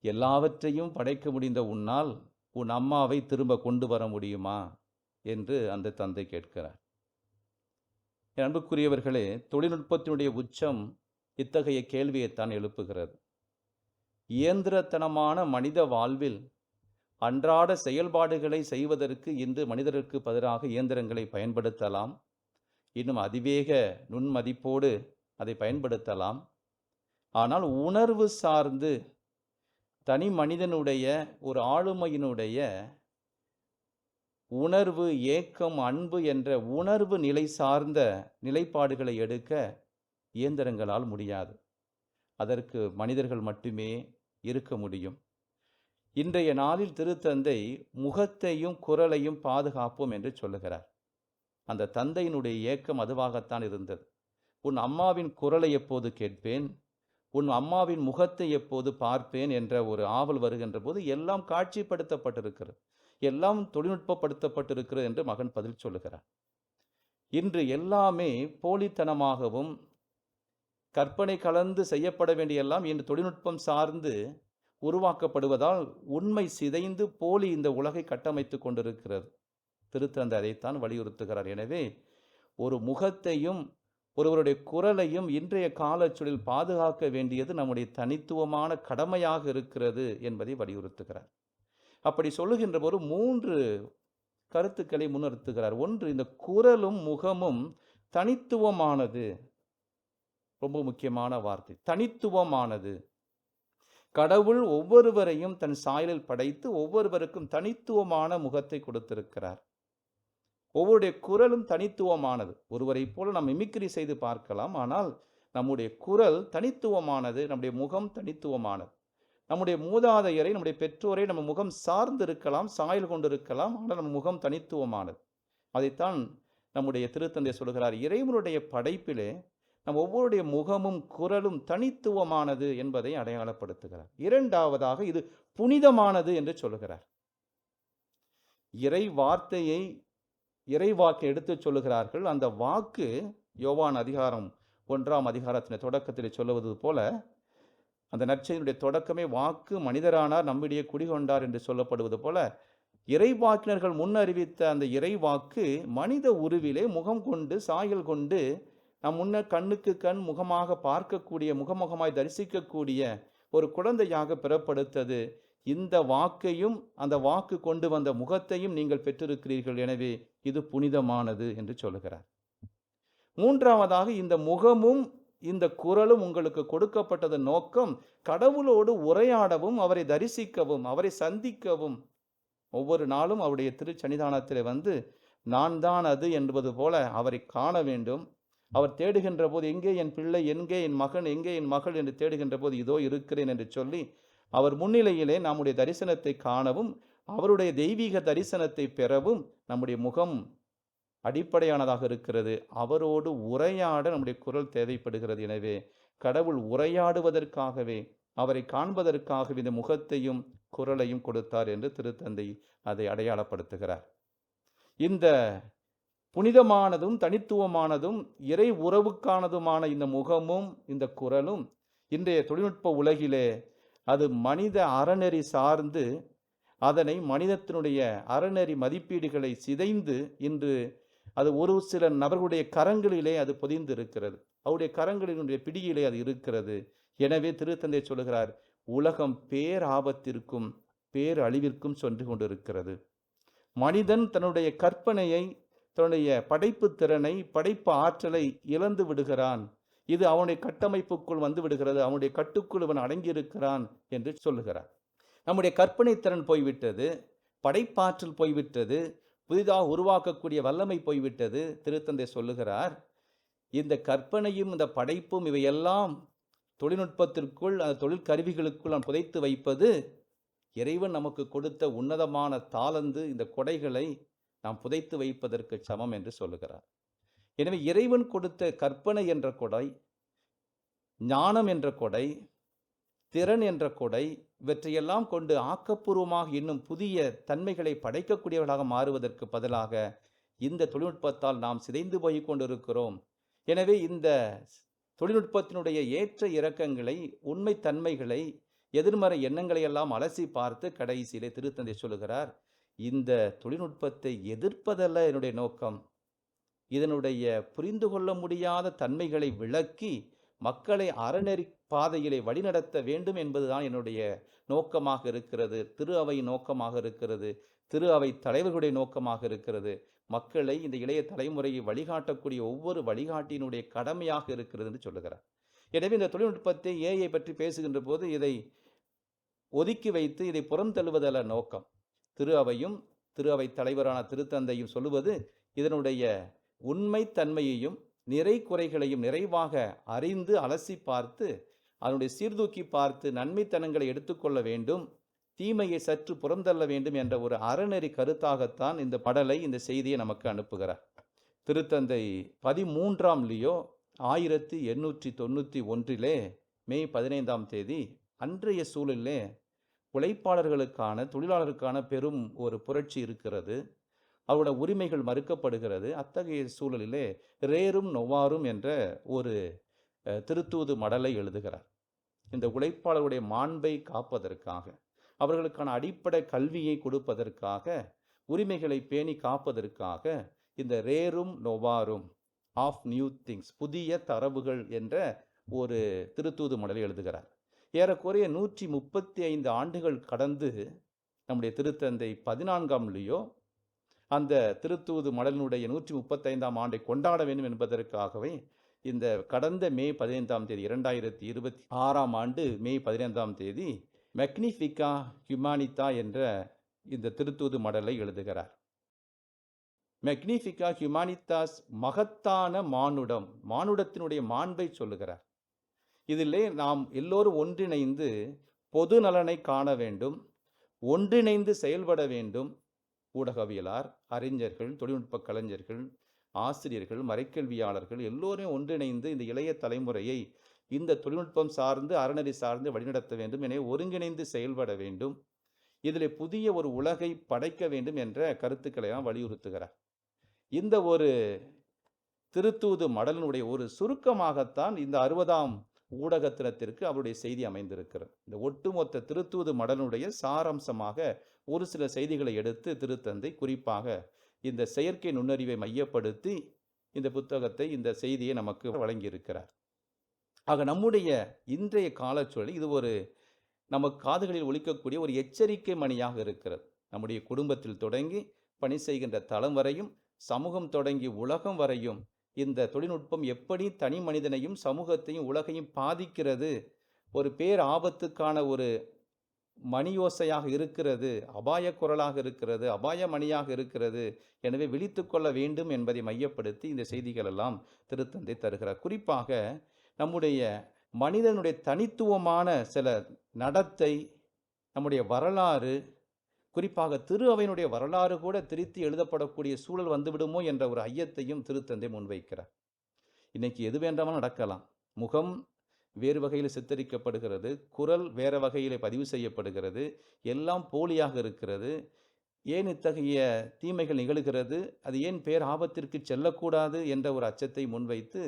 எல்லாவற்றையும் படைக்க முடிந்த உன்னால் உன் அம்மாவை திரும்ப கொண்டு வர முடியுமா என்று அந்த தந்தை கேட்கிறார். என் அன்புக்குரியவர்களே, தொழில்நுட்பத்தினுடைய உச்சம் இத்தகைய கேள்வியைத்தான் எழுப்புகிறது. இயந்திரத்தனமான மனித வாழ்வில் அன்றாட செயல்பாடுகளை செய்வதற்கு இன்று மனிதருக்கு பதிலாக இயந்திரங்களை பயன்படுத்தலாம். இன்னும் அதிவேக நுண்மதிப்போடு அதை பயன்படுத்தலாம். ஆனால் உணர்வு சார்ந்து தனி மனிதனுடைய ஒரு ஆளுமையினுடைய உணர்வு, ஏக்கம், அன்பு என்ற உணர்வு நிலை சார்ந்த நிலைப்பாடுகளை எடுக்க இயந்திரங்களால் முடியாது. அதற்கு மனிதர்கள் மட்டுமே இருக்க முடியும். இன்றைய நாளில் திருத்தந்தை முகத்தையும் குரலையும் பாதுகாப்போம் என்று சொல்லுகிறார். அந்த தந்தையினுடைய ஏக்கம் அதுவாகத்தான் இருந்தது. உன் அம்மாவின் குரலை எப்போது கேட்பேன், உன் அம்மாவின் முகத்தை எப்போது பார்ப்பேன் என்ற ஒரு ஆவல் வருகின்ற போது எல்லாம் காட்சிப்படுத்தப்பட்டிருக்கிறது, எல்லாம் தொழில்நுட்பப்படுத்தப்பட்டிருக்கிறது என்று மகன் பதில் சொல்லுகிறார். இன்று எல்லாமே போலித்தனமாகவும் கற்பனை கலந்து செய்யப்பட வேண்டிய எல்லாம் இன்று தொழில்நுட்பம் சார்ந்து உருவாக்கப்படுவதால் உண்மை சிதைந்து போலி இந்த உலகை கட்டமைத்து கொண்டிருக்கிறது. திருத்தந்தை அதைத்தான் வலியுறுத்துகிறார். எனவே ஒரு முகத்தையும் ஒருவருடைய குரலையும் இன்றைய காலச்சூழலில் பாதுகாக்க வேண்டியது நம்முடைய தனித்துவமான கடமையாக இருக்கிறது என்பதை வலியுறுத்துகிறார். அப்படி சொல்லுகின்ற போது 3 கருத்துக்களை முன்னிறுத்துகிறார். ஒன்று, இந்த குரலும் முகமும் தனித்துவமானது. ரொம்ப முக்கியமான வார்த்தை, தனித்துவமானது. கடவுள் ஒவ்வொருவரையும் தன் சாயலில் படைத்து ஒவ்வொருவருக்கும் தனித்துவமான முகத்தை கொடுத்திருக்கிறார். ஒவ்வொருடைய குரலும் தனித்துவமானது. ஒருவரை போல நாம் மிமிக்ரி செய்து பார்க்கலாம், ஆனால் நம்முடைய குரல் தனித்துவமானது, நம்முடைய முகம் தனித்துவமானது. நம்முடைய மூதாதையரை, நம்முடைய பெற்றோரை நம்ம முகம் சார்ந்து இருக்கலாம், சாயல் கொண்டிருக்கலாம், ஆனால் நம்ம முகம் தனித்துவமானது. அதைத்தான் நம்முடைய திருத்தந்தை சொல்கிறார். இறைவனுடைய படைப்பிலே நம் ஒவ்வொருடைய முகமும் குரலும் தனித்துவமானது என்பதை அடையாளப்படுத்துகிறார். இரண்டாவதாக இது புனிதமானது என்று சொல்லுகிறார். இறை வார்த்தையை இறைவாக்கு எடுத்து சொல்லுகிறார்கள். அந்த வாக்கு யோவான் அதிகாரம் 1ஆம் அதிகாரத்தின் தொடக்கத்தில் சொல்லுவது போல, அந்த நற்செய்தியுடைய தொடக்கமே வாக்கு மனிதரானார், நம்மிடையே குடிகொண்டார் என்று சொல்லப்படுவது போல, இறைவாக்கினர்கள் முன்னறிவித்த அந்த இறைவாக்கு மனித உருவிலே முகம் கொண்டு சாயல் கொண்டு நம் முன்னர் கண்ணுக்கு கண் முகமாக பார்க்கக்கூடிய, முகமுகமாய் தரிசிக்கக்கூடிய ஒரு குழந்தையாக பிறப்படுத்தது. இந்த வாக்கையும் அந்த வாக்கு கொண்டு வந்த முகத்தையும் நீங்கள் பெற்றிருக்கிறீர்கள், எனவே இது புனிதமானது என்று சொல்லுகிறார். மூன்றாவதாக, இந்த முகமும் இந்த குரலும் உங்களுக்கு கொடுக்கப்பட்டது நோக்கம் கடவுளோடு உரையாடவும், அவரை தரிசிக்கவும், அவரை சந்திக்கவும். ஒவ்வொரு நாளும் அவருடைய திருச்சன்னிதானத்தில் வந்து நான் தான் அது என்பது போல அவரை காண வேண்டும். அவர் தேடுகின்ற போது எங்கே என் பிள்ளை, எங்கே என் மகன், எங்கே என் மகள் என்று தேடுகின்ற போது இதோ இருக்கிறேன் என்று சொல்லி அவர் முன்னிலையிலே நம்முடைய தரிசனத்தை காணவும், அவருடைய தெய்வீக தரிசனத்தை பெறவும் நம்முடைய முகம் அடிப்படையானதாக இருக்கிறது. அவரோடு உரையாட நம்முடைய குரல் தேவைப்படுகிறது. எனவே கடவுள் உரையாடுவதற்காகவே, அவரை காண்பதற்காகவே இந்த முகத்தையும் குரலையும் கொடுத்தார் என்று திருத்தந்தை அதை அடையாளப்படுத்துகிறார். இந்த புனிதமானதும் தனித்துவமானதும் இறை உறவுக்கானதுமான இந்த முகமும் இந்த குரலும் இன்றைய தொழில்நுட்ப உலகிலே அது மனித அறநெறி சார்ந்து, அதனை மனிதத்தினுடைய அறநெறி மதிப்பீடுகளை சிதைந்து இன்று அது ஒரு சில நபர்களுடைய கரங்களிலே அது பொதிந்து இருக்கிறது. அவருடைய கரங்களினுடைய பிடியிலே அது இருக்கிறது. எனவே திருத்தந்தை சொல்லுகிறார், உலகம் பேராபத்திற்கும் பேரழிவிற்கும் சென்று கொண்டிருக்கிறது. மனிதன் தன்னுடைய கற்பனையை, தன்னுடைய படைப்பு திறனை, படைப்பு ஆற்றலை இழந்து விடுகிறான். இது அவனுடைய கட்டமைப்புக்குள் வந்து விடுகிறது. அவனுடைய கட்டுக்குள் இவன் அடங்கியிருக்கிறான் என்று சொல்லுகிறார். நம்முடைய கற்பனை திறன் போய்விட்டது, படைப்பாற்றல் போய்விட்டது, புதிதாக உருவாக்கக்கூடிய வல்லமை போய்விட்டது. திருத்தந்தை சொல்லுகிறார், இந்த கற்பனையும் இந்த படைப்பும் இவையெல்லாம் தொழில்நுட்பத்திற்குள், அந்த தொழிற்கருவிகளுக்குள் நாம் புதைத்து வைப்பது இறைவன் நமக்கு கொடுத்த உன்னதமான தாளந்து, இந்த கொடைகளை நாம் புதைத்து வைப்பதற்கு சமம் என்று சொல்லுகிறார். எனவே இறைவன் கொடுத்த கற்பனை என்ற கொடை, ஞானம் என்ற கொடை, திறன் என்ற கொடை, இவற்றையெல்லாம் கொண்டு ஆக்கப்பூர்வமாக இன்னும் புதிய தன்மைகளை படைக்கக்கூடியவர்களாக மாறுவதற்கு பதிலாக இந்த தொழில்நுட்பத்தால் நாம் சிதைந்து போய் கொண்டிருக்கிறோம். எனவே இந்த தொழில்நுட்பத்தினுடைய ஏற்ற இறக்கங்களை, உண்மை தன்மைகளை, எதிர்மறை எண்ணங்களை எல்லாம் அலசி பார்த்து கடைசியிலே திருத்தந்தை சொல்லுகிறார், இந்த தொழில்நுட்பத்தை எதிர்ப்பதல்ல என்னுடைய நோக்கம், இதனுடைய புரிந்து கொள்ள முடியாத தன்மைகளை விளக்கி மக்களை அறநெறி பாதையிலே வழிநடத்த வேண்டும் என்பதுதான் என்னுடைய நோக்கமாக இருக்கிறது, திரு அவையின் நோக்கமாக இருக்கிறது, திரு அவை தலைவர்களுடைய நோக்கமாக இருக்கிறது. மக்களை, இந்த இளைய தலைமுறையை வழிகாட்டக்கூடிய ஒவ்வொரு வழிகாட்டியினுடைய கடமையாக இருக்கிறது என்று சொல்லுகிறார். எனவே இந்த தொழில்நுட்பத்தை, ஏஐ பற்றி பேசுகின்ற போது இதை ஒதுக்கி வைத்து இதை புறந்தள்ளுவதல்ல நோக்கம். திரு அவையும் திரு அவை தலைவரான திருத்தந்தையும் சொல்லுவது, இதனுடைய உண்மை தன்மையையும் நிறை குறைகளையும் நிறைவாக அறிந்து அலசி பார்த்து அதனுடைய சீர்தூக்கி பார்த்து நன்மைத்தனங்களை எடுத்துக்கொள்ள வேண்டும், தீமையை சற்று புறந்தள்ள வேண்டும் என்ற ஒரு அறநெறி கருத்தாகத்தான் இந்த படலை, இந்த செய்தியை நமக்கு அனுப்புகிறார். திருத்தந்தை 13ஆம் லியோ 1891 மே 15 அன்றைய சூழலிலே உழைப்பாளர்களுக்கான, தொழிலாளருக்கான பெரும் ஒரு புரட்சி இருக்கிறது. அவருடைய உரிமைகள் மறுக்கப்படுகிறது. அத்தகைய சூழலிலே ரேரும் நொவாரும் என்ற ஒரு திருத்தூது மடலை எழுதுகிறார். இந்த உழைப்பாளருடைய மாண்பை காப்பதற்காக, அவர்களுக்கான அடிப்படை கல்வியை கொடுப்பதற்காக, உரிமைகளை பேணி காப்பதற்காக இந்த ரேரும் நொவாரும் ஆஃப் நியூ திங்ஸ், புதிய தரவுகள் என்ற ஒரு திருத்தூது மடலை எழுதுகிறார். ஏறக்குறைய 135 ஆண்டுகள் கடந்து நம்முடைய திருத்தந்தை 14ஆம் லியோ அந்த திருத்தூது மடலினுடைய 135ஆம் ஆண்டை கொண்டாட வேண்டும் என்பதற்காகவே இந்த கடந்த மே 15 2026ஆம் ஆண்டு மே 15 மெக்னிஃபிகா ஹியூமானிட்டா என்ற இந்த திருத்தூது மடலை எழுதுகிறார். மெக்னிஃபிகா ஹியூமானிட்டாஸ், மகத்தான மானுடம், மானுடத்தினுடைய மாண்பை சொல்லுகிறார். இதிலே நாம் எல்லோரும் ஒன்றிணைந்து பொது நலனை காண வேண்டும், ஒன்றிணைந்து செயல்பட வேண்டும். ஊடகவியலார், அறிஞர்கள், தொழில்நுட்ப கலைஞர்கள், ஆசிரியர்கள், மறைக்கல்வியாளர்கள் எல்லோரும் ஒன்றிணைந்து இந்த இளைய தலைமுறையை இந்த தொழில்நுட்பம் சார்ந்து, அறநெறி சார்ந்து வழிநடத்த வேண்டும். எனவே ஒருங்கிணைந்து செயல்பட வேண்டும். இதில் புதிய ஒரு உலகை படைக்க வேண்டும் என்ற கருத்துக்களை வலியுறுத்துகிறார். இந்த ஒரு திருத்தூது மடலினுடைய ஒரு சுருக்கமாகத்தான் இந்த 60ஆம் ஊடக தினத்திற்கு அவருடைய செய்தி அமைந்திருக்கிறது. இந்த ஒட்டுமொத்த திருத்தூது மடலினுடைய சாராம்சமாக ஒரு சில செய்திகளை எடுத்து திருத்தந்தை குறிப்பாக இந்த செயற்கை நுண்ணறிவை மையப்படுத்தி இந்த புத்தகத்தை, இந்த செய்தியை நமக்கு வழங்கியிருக்கிறார். ஆக நம்முடைய இன்றைய காலச்சூழல் இது ஒரு நமக்கு காதுகளில் ஒலிக்கக்கூடிய ஒரு எச்சரிக்கை மணியாக இருக்கிறது. நம்முடைய குடும்பத்தில் தொடங்கி பணி செய்கின்ற தளம் வரையும், சமூகம் தொடங்கி உலகம் வரையும் இந்த தொழில்நுட்பம் எப்படி தனி மனிதனையும் சமூகத்தையும் உலகையும் பாதிக்கிறது, ஒரு பேர் ஆபத்துக்கான ஒரு மணியோசையாக இருக்கிறது, அபாய குரலாக இருக்கிறது, அபாய மணியாக இருக்கிறது. எனவே விழித்து கொள்ள வேண்டும் என்பதை மையப்படுத்தி இந்த செய்திகள் எல்லாம் திருத்தந்தை தருகிறார். குறிப்பாக நம்முடைய மனிதனுடைய தனித்துவமான சில நடத்தை, நம்முடைய வரலாறு, குறிப்பாக திரு அவையினுடைய வரலாறு கூட திரித்து எழுதப்படக்கூடிய சூழல் வந்துவிடுமோ என்ற ஒரு ஐயத்தையும் திருத்தந்தை முன்வைக்கிறார். இன்னைக்கு எது வேண்டாமல் நடக்கலாம். முகம் வேறு வகையில் சித்தரிக்கப்படுகிறது, குரல் வேறு வகையில் பதிவு செய்யப்படுகிறது, எல்லாம் போலியாக இருக்கிறது. ஏன் இத்தகைய தீமைகள் நிகழ்கிறது, அது ஏன் பேர் ஆபத்திற்கு செல்லக்கூடாது என்ற ஒரு அச்சத்தை முன்வைத்து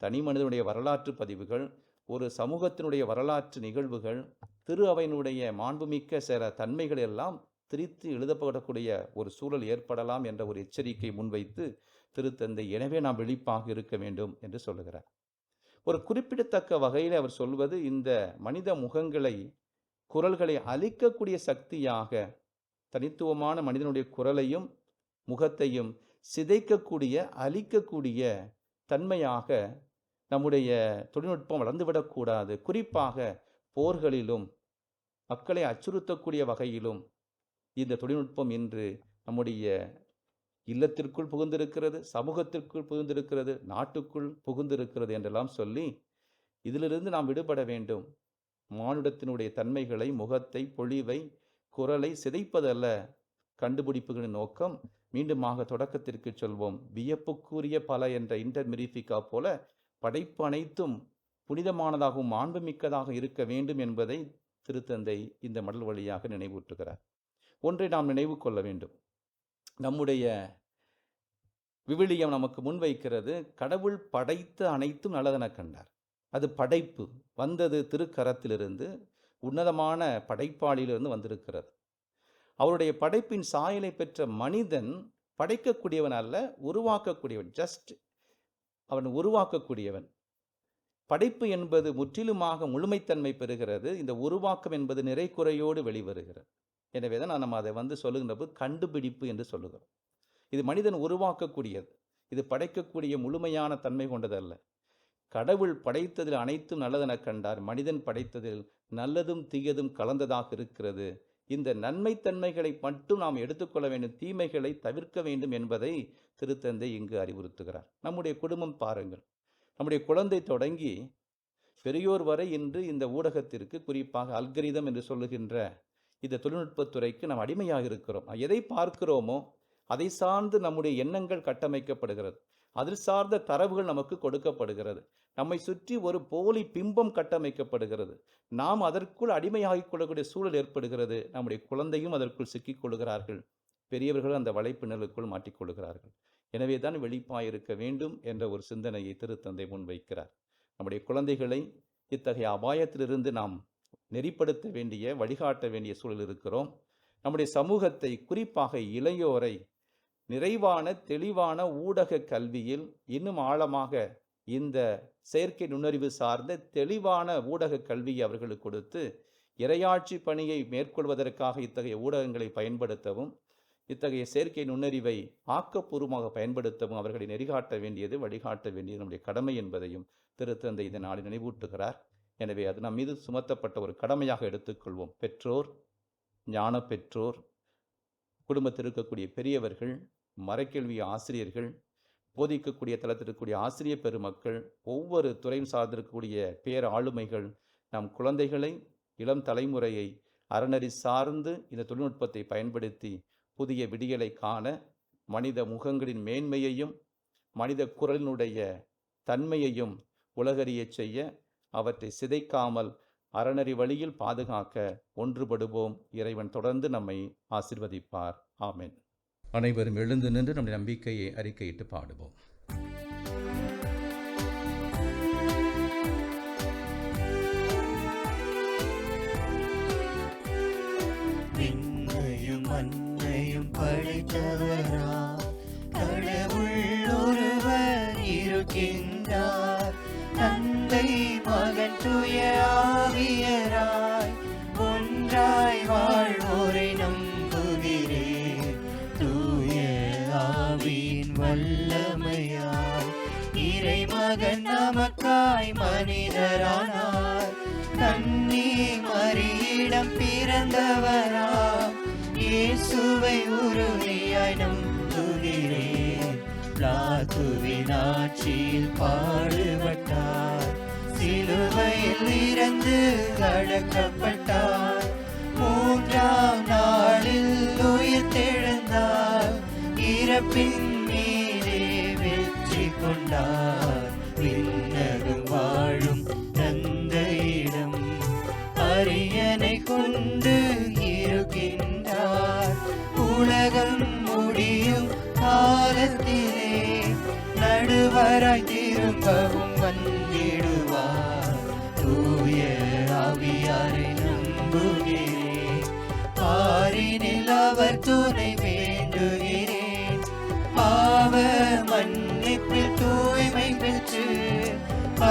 தனி மனிதனுடைய வரலாற்று பதிவுகள், ஒரு சமூகத்தினுடைய வரலாற்று நிகழ்வுகள், திரு அவையினுடைய மாண்புமிக்க சில தன்மைகள் எல்லாம் திரித்து எழுதப்படக்கூடிய ஒரு சூழல் ஏற்படலாம் என்ற ஒரு எச்சரிக்கை முன்வைத்து திருத்தந்தை. எனவே நாம் விழிப்பாக இருக்க வேண்டும் என்று சொல்லுகிறார். ஒரு குறிப்பிடத்தக்க வகையில் அவர் சொல்வது, இந்த மனித முகங்களை, குரல்களை அழிக்கக்கூடிய சக்தியாக, தனித்துவமான மனிதனுடைய குரலையும் முகத்தையும் சிதைக்கக்கூடிய, அழிக்கக்கூடிய தன்மையாக நம்முடைய தொழில்நுட்பம் வளர்ந்துவிடக்கூடாது. குறிப்பாக போர்களிலும் மக்களை அச்சுறுத்தக்கூடிய வகையிலும் இந்த தொழில்நுட்பம் இன்று நம்முடைய இல்லத்திற்குள் புகுந்திருக்கிறது, சமூகத்திற்குள் புகுந்திருக்கிறது, நாட்டுக்குள் புகுந்திருக்கிறது என்றெல்லாம் சொல்லி இதிலிருந்து நாம் விடுபட வேண்டும். மானுடத்தினுடைய தன்மைகளை, முகத்தை, பொழிவை, குரலை சிதைப்பதல்ல கண்டுபிடிப்புகளின் நோக்கம். மீண்டுமாக தொடக்கத்திற்கு சொல்வோம். வியப்புக்குரிய பல என்ற இன்டர்மிரிஃபிகா போல படைப்பு அனைத்தும் புனிதமானதாகவும் மாண்புமிக்கதாக இருக்க வேண்டும் என்பதை திருத்தந்தை இந்த மடல் வழியாக நினைவூட்டுகிறார். ஒன்றை நாம் நினைவு கொள்ள வேண்டும். நம்முடைய விவிலியம் நமக்கு முன்வைக்கிறது, கடவுள் படைத்த அனைத்தும் நல்லதென கண்டார். அது படைப்பு வந்தது திருக்கரத்திலிருந்து, உன்னதமான படைப்பாளியிலிருந்து வந்திருக்கிறது. அவருடைய படைப்பின் சாயலை பெற்ற மனிதன் படைக்கக்கூடியவன் அல்ல, உருவாக்கக்கூடியவன். அவன் உருவாக்கக்கூடியவன். படைப்பு என்பது முற்றிலுமாக முழுமைத்தன்மை பெறுகிறது. இந்த உருவாக்கம் என்பது நிறைக்குறையோடு வெளிவருகிறது. எனவே தான் நம்ம அதை சொல்லுகின்ற போது கண்டுபிடிப்பு என்று சொல்லுகிறோம். இது மனிதன் உருவாக்கக்கூடியது, இது படைக்கக்கூடிய முழுமையான தன்மை கொண்டதல்ல. கடவுள் படைத்ததில் அனைத்தும் நல்லதென கண்டார், மனிதன் படைத்ததில் நல்லதும் தீயதும் கலந்ததாக இருக்கிறது. இந்த நன்மைத்தன்மைகளை மட்டும் நாம் எடுத்துக்கொள்ள வேண்டும், தீமைகளை தவிர்க்க வேண்டும் என்பதை திருத்தந்தை இங்கு அறிவுறுத்துகிறார். நம்முடைய குடும்பம் பாருங்கள், நம்முடைய குழந்தை தொடங்கி பெரியோர் வரை இன்று இந்த ஊடகத்திற்கு, குறிப்பாக அல்கரிதம் என்று சொல்லுகின்ற இந்த தொழில்நுட்பத்துறைக்கு நாம் அடிமையாக இருக்கிறோம். எதை பார்க்கிறோமோ அதை சார்ந்து நம்முடைய எண்ணங்கள் கட்டமைக்கப்படுகிறது, அதில் சார்ந்த தரவுகள் நமக்கு கொடுக்கப்படுகிறது, நம்மை சுற்றி ஒரு போலி பிம்பம் கட்டமைக்கப்படுகிறது, நாம் அதற்குள் அடிமையாகிக் கொள்ளக்கூடிய சூழல் ஏற்படுகிறது. நம்முடைய குழந்தையும் அதற்குள் சிக்கிக் கொள்கிறார்கள், பெரியவர்கள் அந்த வலைப்பின்னலுக்குள் மாட்டிக்கொள்கிறார்கள். எனவே தான் விழிப்பாயிருக்க வேண்டும் என்ற ஒரு சிந்தனையை திருத்தந்தை முன்வைக்கிறார். நம்முடைய குழந்தைகளை இத்தகைய அபாயத்திலிருந்து நாம் நெறிப்படுத்த வேண்டிய, வழிகாட்ட வேண்டிய சூழல் இருக்கிறோம். நம்முடைய சமூகத்தை, குறிப்பாக இளையோரை, நிறைவான தெளிவான ஊடக கல்வியில் இன்னும் ஆழமாக இந்த செயற்கை நுண்ணறிவு சார்ந்த தெளிவான ஊடக கல்வியை அவர்களுக்கு கொடுத்து இறையாட்சி பணியை மேற்கொள்வதற்காக இத்தகைய ஊடகங்களை பயன்படுத்தவும், இத்தகைய செயற்கை நுண்ணறிவை ஆக்கப்பூர்வமாக பயன்படுத்தவும் அவர்களை நெறிகாட்ட வேண்டியது, வழிகாட்ட வேண்டியது நம்முடைய கடமை என்பதையும் திருத்தந்தை இந்த நாளில் நினைவூட்டுகிறார். எனவே அது நம் மீது சுமத்தப்பட்ட ஒரு கடமையாக எடுத்துக்கொள்வோம். பெற்றோர், ஞான பெற்றோர், குடும்பத்தில் இருக்கக்கூடிய பெரியவர்கள், மறைக்கல்வி ஆசிரியர்கள், போதிக்கக்கூடிய தளத்தில் இருக்கக்கூடிய ஆசிரியர் பெருமக்கள், ஒவ்வொரு துறையும் சார்ந்திருக்கக்கூடிய பேர் ஆளுமைகள் நம் குழந்தைகளை, இளம் தலைமுறையை அறநெறி சார்ந்து இந்த தொழில்நுட்பத்தை பயன்படுத்தி புதிய விடியலை காண, மனித முகங்களின் மேன்மையையும் மனித குரலினுடைய தன்மையையும் உலகறிய செய்ய, அவற்றை சிதைக்காமல் அறநெறி வழியில் பாதுகாக்க ஒன்றுபடுவோம். இறைவன் தொடர்ந்து நம்மை ஆசீர்வதிப்பார். ஆமென். அனைவரும் எழுந்து நின்று நம்முடைய நம்பிக்கையை அறிக்கையிட்டு பாடுவோம். விண்ணையும் மண்ணையும் படைத்தவரா கடவுள் ஒருவர் இருக்கின்றார், தந்தை மகன் தூய ஆவியராய் ஒன்றாய் வாழ்வோரை நம்புகிறேன். தூய ஆவியின் வல்லமையால் இறைமகன் நமக்காய் மனிதரானார், கன்னி மரியிடம் பிறந்தவராம் இயேசுவை உறுதியாய் நம்புகிறேன். பிலாத்துவின் ஆட்சியில் பாடுபட்டார், சிலுவையில் இறந்து அடக்கப்பட்டார், மூன்றாம் நாளில் உயிர்த்தெழுந்தார், இறப்பின் மீதே வெற்றி கொண்டார். விண்ணகம் வாழும் தந்தையிடம் அரியணை கொண்டு இருக்கின்றார், உலகம் முடியும் காலத்திலே நடுவராய் திரும்பவும் வந்திடுவார். தூய ஆவியாரை நம்புகிறேன், பாரினில் அவர் துணை வேண்டுகிறேன், பாவ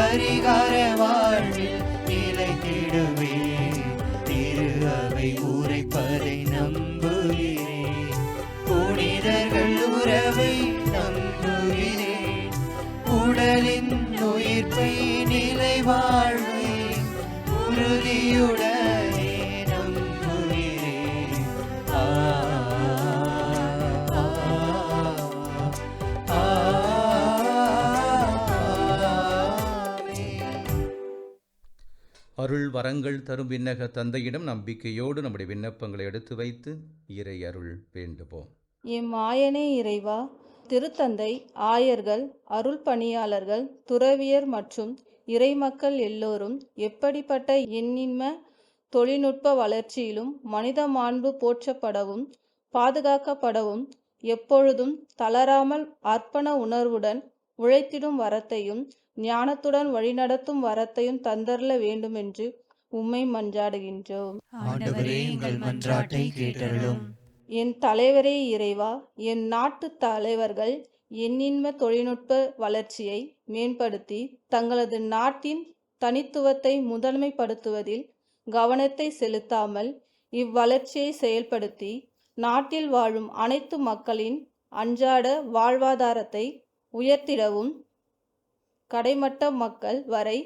பரிகார வாழ்வில் நிலைத்திடுவேன். திரு அவை உரைப்பதை நம்புகிறேன். புனிதர்கள் உறவை நம்புகிறேன். உடலின் உயிர்ப்பை நிலை வாழ்வை உறுதியுடனே நம்புகிறேன். அருள் வரங்கள் தரும் விண்ணக தந்தையிடம் நம்பிக்கையோடு நம்முடைய விண்ணப்பங்களை எடுத்து வைத்து இறை அருள் வேண்டுவோம். எம் ஆயனே இறைவா, திருத்தந்தை, ஆயர்கள், அருள் பணியாளர்கள், துறவியர் மற்றும் இறைமக்கள் எல்லோரும் எப்படிப்பட்ட எண்ணின்ம தொழில்நுட்ப வளர்ச்சியிலும் மனித மாண்பு போற்றப்படவும் பாதுகாக்கப்படவும் எப்பொழுதும் தளராமல் அர்ப்பண உணர்வுடன் உழைத்திடும் வரத்தையும் ஞானத்துடன் வழிநடத்தும் வரத்தையும் தந்தரல வேண்டுமென்று உம்மை மன்றாடுகின்றோம். ஆண்டவரே, எங்கள் மன்றாட்டை கேட்டருளும். என் தலைவரே இறைவா, என் நாட்டு தலைவர்கள் எண்ணின்ம தொழில்நுட்ப வளர்ச்சியை மேம்படுத்தி தங்களது நாட்டின் தனித்துவத்தை முதன்மைப்படுத்துவதில் கவனத்தை செலுத்தாமல் இவ்வளர்ச்சியை செயல்படுத்தி நாட்டில் வாழும் அனைத்து மக்களின் அன்றாட வாழ்வாதாரத்தை உயர்த்திடவும் கடைமட்ட மக்கள் வரை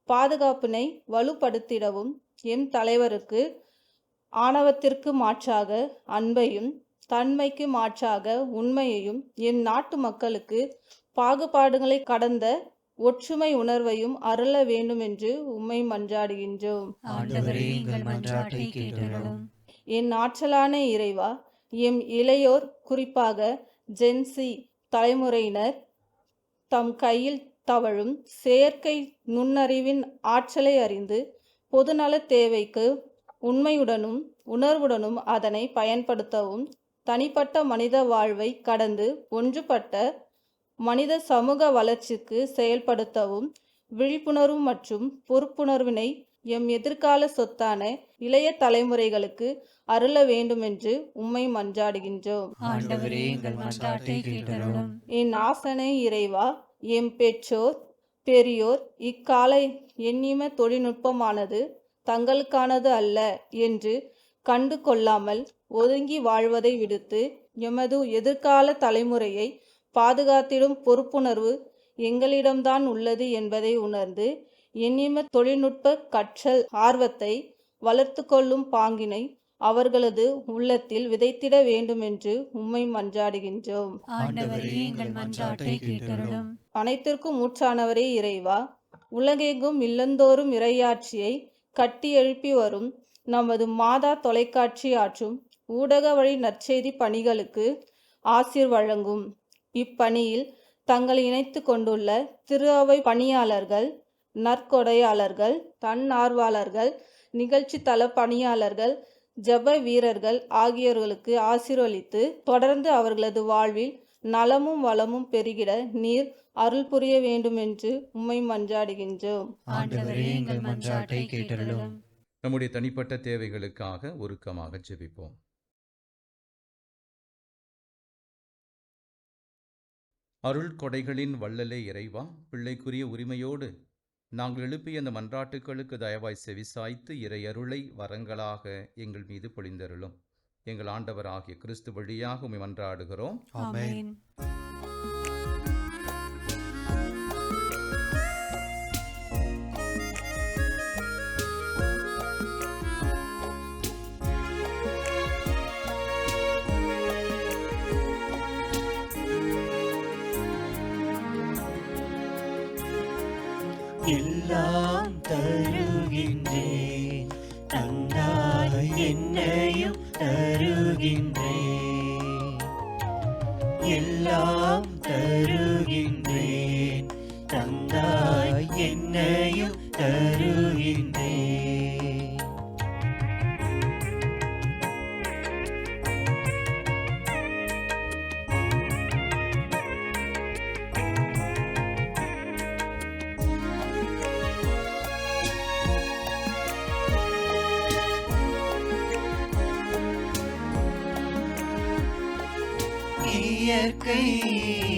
பாதுகாப்பினை வலுப்படுத்திடவும் எம் தலைவருக்கு ஆணவத்திற்கு மாற்றாக அன்பையும் தன்மைக்கு மாற்றாக உண்மையையும் எம் நாட்டு மக்களுக்கு பாகுபாடுகளை கடந்த ஒற்றுமை உணர்வையும் அருள வேண்டும் என்று உம்மை மன்றாடுகின்றோம். ஆண்டவரே, எங்கள் மன்றாட்டை கேட்டருளும். என் ஆற்றலான இறைவா, எம் இளையோர் குறிப்பாக ஜென்சி தலைமுறையினர் தம் கையில் தவழும் செயற்கை நுண்ணறிவின் ஆற்றலை அறிந்து பொதுநல தேவைக்கு உண்மையுடனும் உணர்வுடனும் அதனை பயன்படுத்தவும் தனிப்பட்ட மனித வாழ்வை கடந்து ஒன்றுபட்ட மனித சமூக வளர்ச்சிக்கு செயல்படுத்தவும் விழிப்புணர்வு மற்றும் பொறுப்புணர்வினை எம் எதிர்கால சொத்தான இளைய தலைமுறைகளுக்கு அருள வேண்டுமென்று உம்மை மன்றாடுகின்றோம். ஆண்டவரே, எங்கள் மன்றாட்டை கேட்டருளும். என் ஆசனை இறைவா, எம் பெற்றோர் பெரியோர் இக்கால எண்ணிம தொழில்நுட்பமானது தங்களுக்கானது அல்ல என்று கண்டு கொள்ளாமல் ஒதுங்கி வாழ்வதை விடுத்து எமது எதிர்கால தலைமுறையை பாதுகாத்திடும் பொறுப்புணர்வு எங்களிடம்தான் உள்ளது என்பதை உணர்ந்து எண்ணிம தொழில்நுட்ப கற்றல் ஆர்வத்தை வளர்த்து கொள்ளும் பாங்கினை அவர்களது உள்ளத்தில் விதைத்திட வேண்டுமென்று உம்மை மன்றாடுகின்றோம். ஆண்டவரே, எங்கள் மன்றாட்டை கேட்டருளும். அனைத்திற்கும் ஊற்றானவரே இறைவா, உலகெங்கும் இல்லந்தோறும் இறையாட்சியை கட்டி எழுப்பி வரும் நமது மாதா தொலைக்காட்சி ஆற்றும் ஊடக வழி நற்செய்தி பணிகளுக்கு ஆசீர் வழங்கும். இப்பணியில் தங்களை இணைத்து கொண்டுள்ள திரு அவை பணியாளர்கள், நற்கொடையாளர்கள், தன்னார்வலர்கள், நிகழ்ச்சி தள பணியாளர்கள், ஜப வீரர்கள் ஆகியோர்களுக்கு ஆசீர்வளித்து தொடர்ந்து அவர்களது வாழ்வில் நலமும் வளமும் பெருகிட நீர் அருள் புரிய வேண்டும் என்று உம்மை மன்றாடுகின்றோம். ஆண்டவரே, எங்கள் மன்றாட்டை கேட்டருளும். நம்முடைய தனிப்பட்ட தேவைகளுக்காக உருக்கமாக ஜெபிப்போம். அருள் கொடைகளின் வள்ளலே இறைவா, பிள்ளைக்குரிய உரிமையோடு நாங்கள் எழுப்பிய அந்த மன்றாட்டுக்களுக்கு தயவாய் செவிசாய்த்து இறை அருளை வரங்களாக எங்கள் மீது பொழிந்தருளும். எங்கள் ஆண்டவர் ஆகிய கிறிஸ்து வழியாக உம்மை மன்றாடுகிறோம். ஆமென். எல்லாம் தருகின்றேன், தந்தாய் என்னையும் தருகின்றேன். எல்லாம் தருகின்றேன், தந்தாய் என்னையும் தருகின்றேன். இயற்கை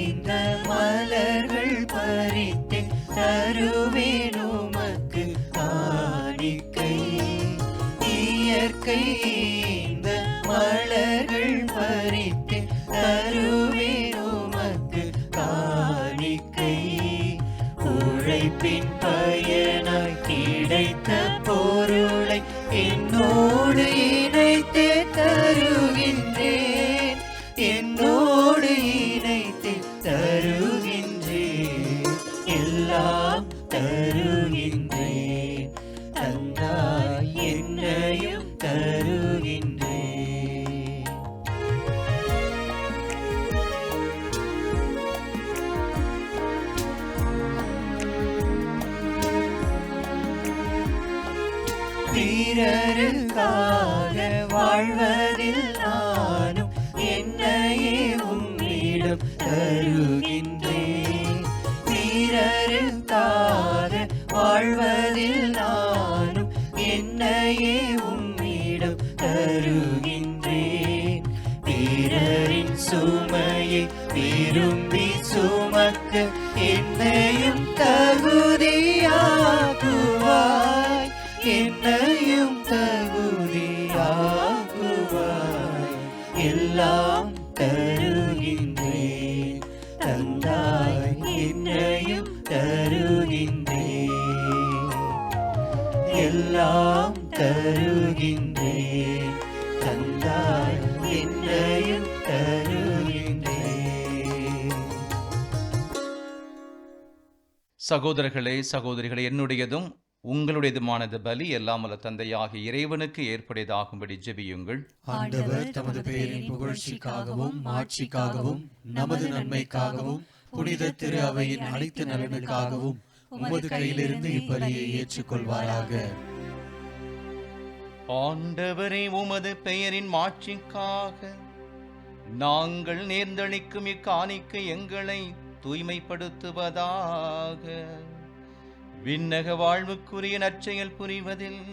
இந்த மலர்கள் பறித்தேன் தருவேன் உமக்கு காணிக்கை. இயற்கை இந்த மலர்கள் பறித்து தருவேன் உமக்கு காணிக்கை. உழைப்பின் பயனாய் கிடைத்த பொருளை என்னோடு இணைத்தே தருகின்றேன், என்னோடு இணைத்தே தருகின்றேன், எல்லாம் தருகின்றேன், தந்தாய் என்னையும் தருகின்றேன். பிறருக்காக வாழ்வதில் நானும் என்னையே உம்மிடம் தருகின்றேன். பிறருக்காக வாழ்வதில் நானும் என்னையே உம்மிடம் தருகின்றேன். பிறரின் சுமையை விரும்பி சுமக்க என்னையும் தகுதியாக்குவாய், என்னையும் தகுதியாக்குவாய், எல்லாம் தருகின்றேன், தந்தாய் என்னையும் தருகின்றேன், எல்லாம் தருகின்றேன், தந்தாய் என்னையும் தருகின்றேன். சகோதரர்களே சகோதரிகளே, என்னுடையதும் உங்களுடையதுமானது பலி எல்லாம் வல்ல தந்தையாகிய இறைவனுக்கு ஏற்புடையதாகும்படி ஜெபியுங்கள். ஆண்டவர் தமது பெயரின் புகழ்ச்சிக்காகவும் மாட்சிக்காகவும் நமது நன்மைக்காகவும் புனித திரு அவையின் அனைத்து நலனுக்காகவும் உமது கையிலிருந்து இப்பலியை ஏற்றுக்கொள்வாராக. ஆண்டவரே, உமது பெயரின் மாட்சிக்காக நாங்கள் நேர்ந்தளிக்கும் இக்காணிக்கை எங்களை தூய்மைப்படுத்துவதாக. விண்ணக வாழ்வுக்குரிய நற்செயல் புரிவதில்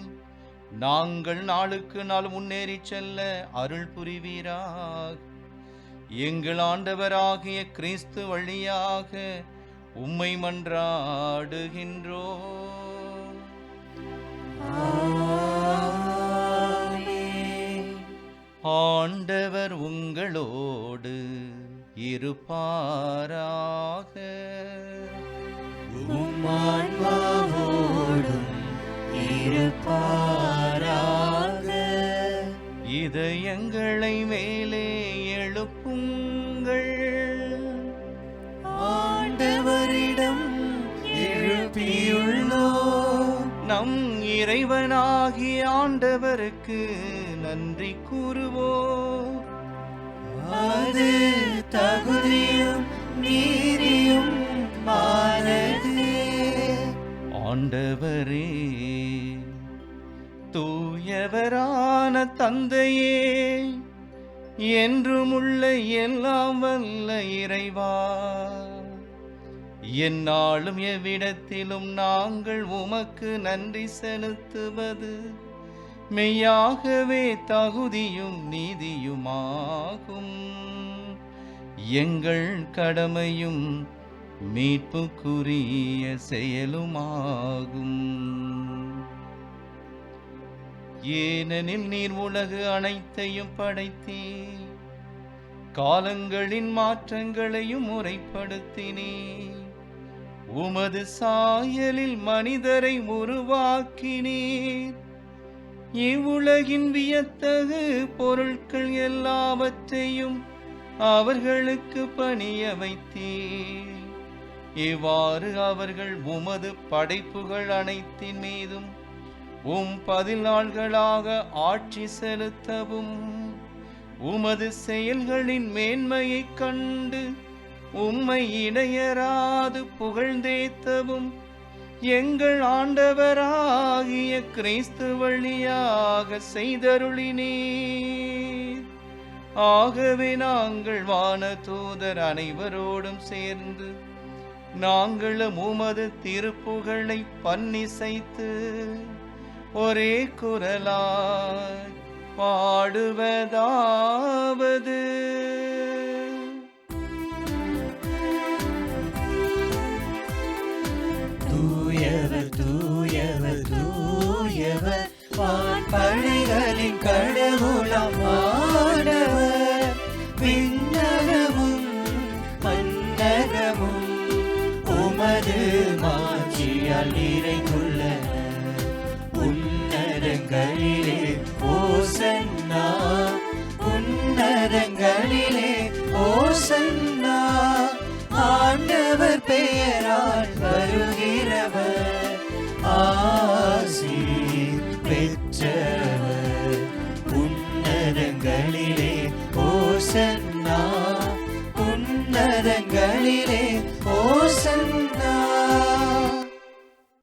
நாங்கள் நாளுக்கு நாள் முன்னேறி செல்ல அருள் புரிவீராக. எங்கள் ஆண்டவராகிய கிறிஸ்து வழியாக உம்மை மன்றாடுகின்றோம். ஆண்டவர் உங்களோடு இருப்பாராக. உம்மான்மாவோடும் இருப்பாராக. இதயங்களை மேலே எழுப்புங்கள். ஆண்டவரிடம் எழுப்பியுள்ளோம். நம் இறைவனாகிய ஆண்டவருக்கு நன்றி கூறுவோம். அது தகுதியும் நீதியும் ஆனது. ஆண்டவரே, தூயவரான தந்தையே, என்றுமுள்ள எல்லாம் வல்ல இறைவா, எந்நாளும் எவ்விடத்திலும் நாங்கள் உமக்கு நன்றி செலுத்துவது மெய்யாகவே தகுதியும் நீதியுமாகும். எங்கள் கடமையும் மீட்புக்குரிய செயலுமாகும். ஏனெனில் நீர் உலகு அனைத்தையும் படைத்தீர், காலங்களின் மாற்றங்களையும் முறைப்படுத்தினீர். உமது சாயலில் மனிதரை உருவாக்கினீர். இவ்வுலகின் வியத்தகு பொருட்கள் எல்லாவற்றையும் அவர்களுக்கு பணிய வைத்தீர். இவ்வாறு அவர்கள் உமது படைப்புகள் அனைத்தின் மீதும் பதினாள்களாக ஆட்சி செலுத்தவும், உமது செயல்களின் மேன்மையைக் கண்டு உம்மை இடையராது புகழ்ந்தேத்தவும் எங்கள் ஆண்டவராகிய கிறிஸ்து வழியாக செய்தருளினீர். ஆகவே நாங்கள் வானதூதர் அனைவரோடும் சேர்ந்து நாங்களும் உமது திருப்புகழை பன்னிசைத்து ஒரே குரலாய் பாடுவதாவது: படைகளின் கடவுளாம் ஆண்டவர். விண்ணகமும் மன்னகமும் உமது மாட்சியால் நிறைந்துள்ளன. உன்னதங்களிலே ஓசன்னா, உன்னதங்களிலே ஓசன்னா. ஆண்டவர் பெயரால் வருகிறவர் ஆசி பெற்றவர். உன்னதங்களிலே ஓசன்னா, உன்னதங்களிலே ஓசன்னா.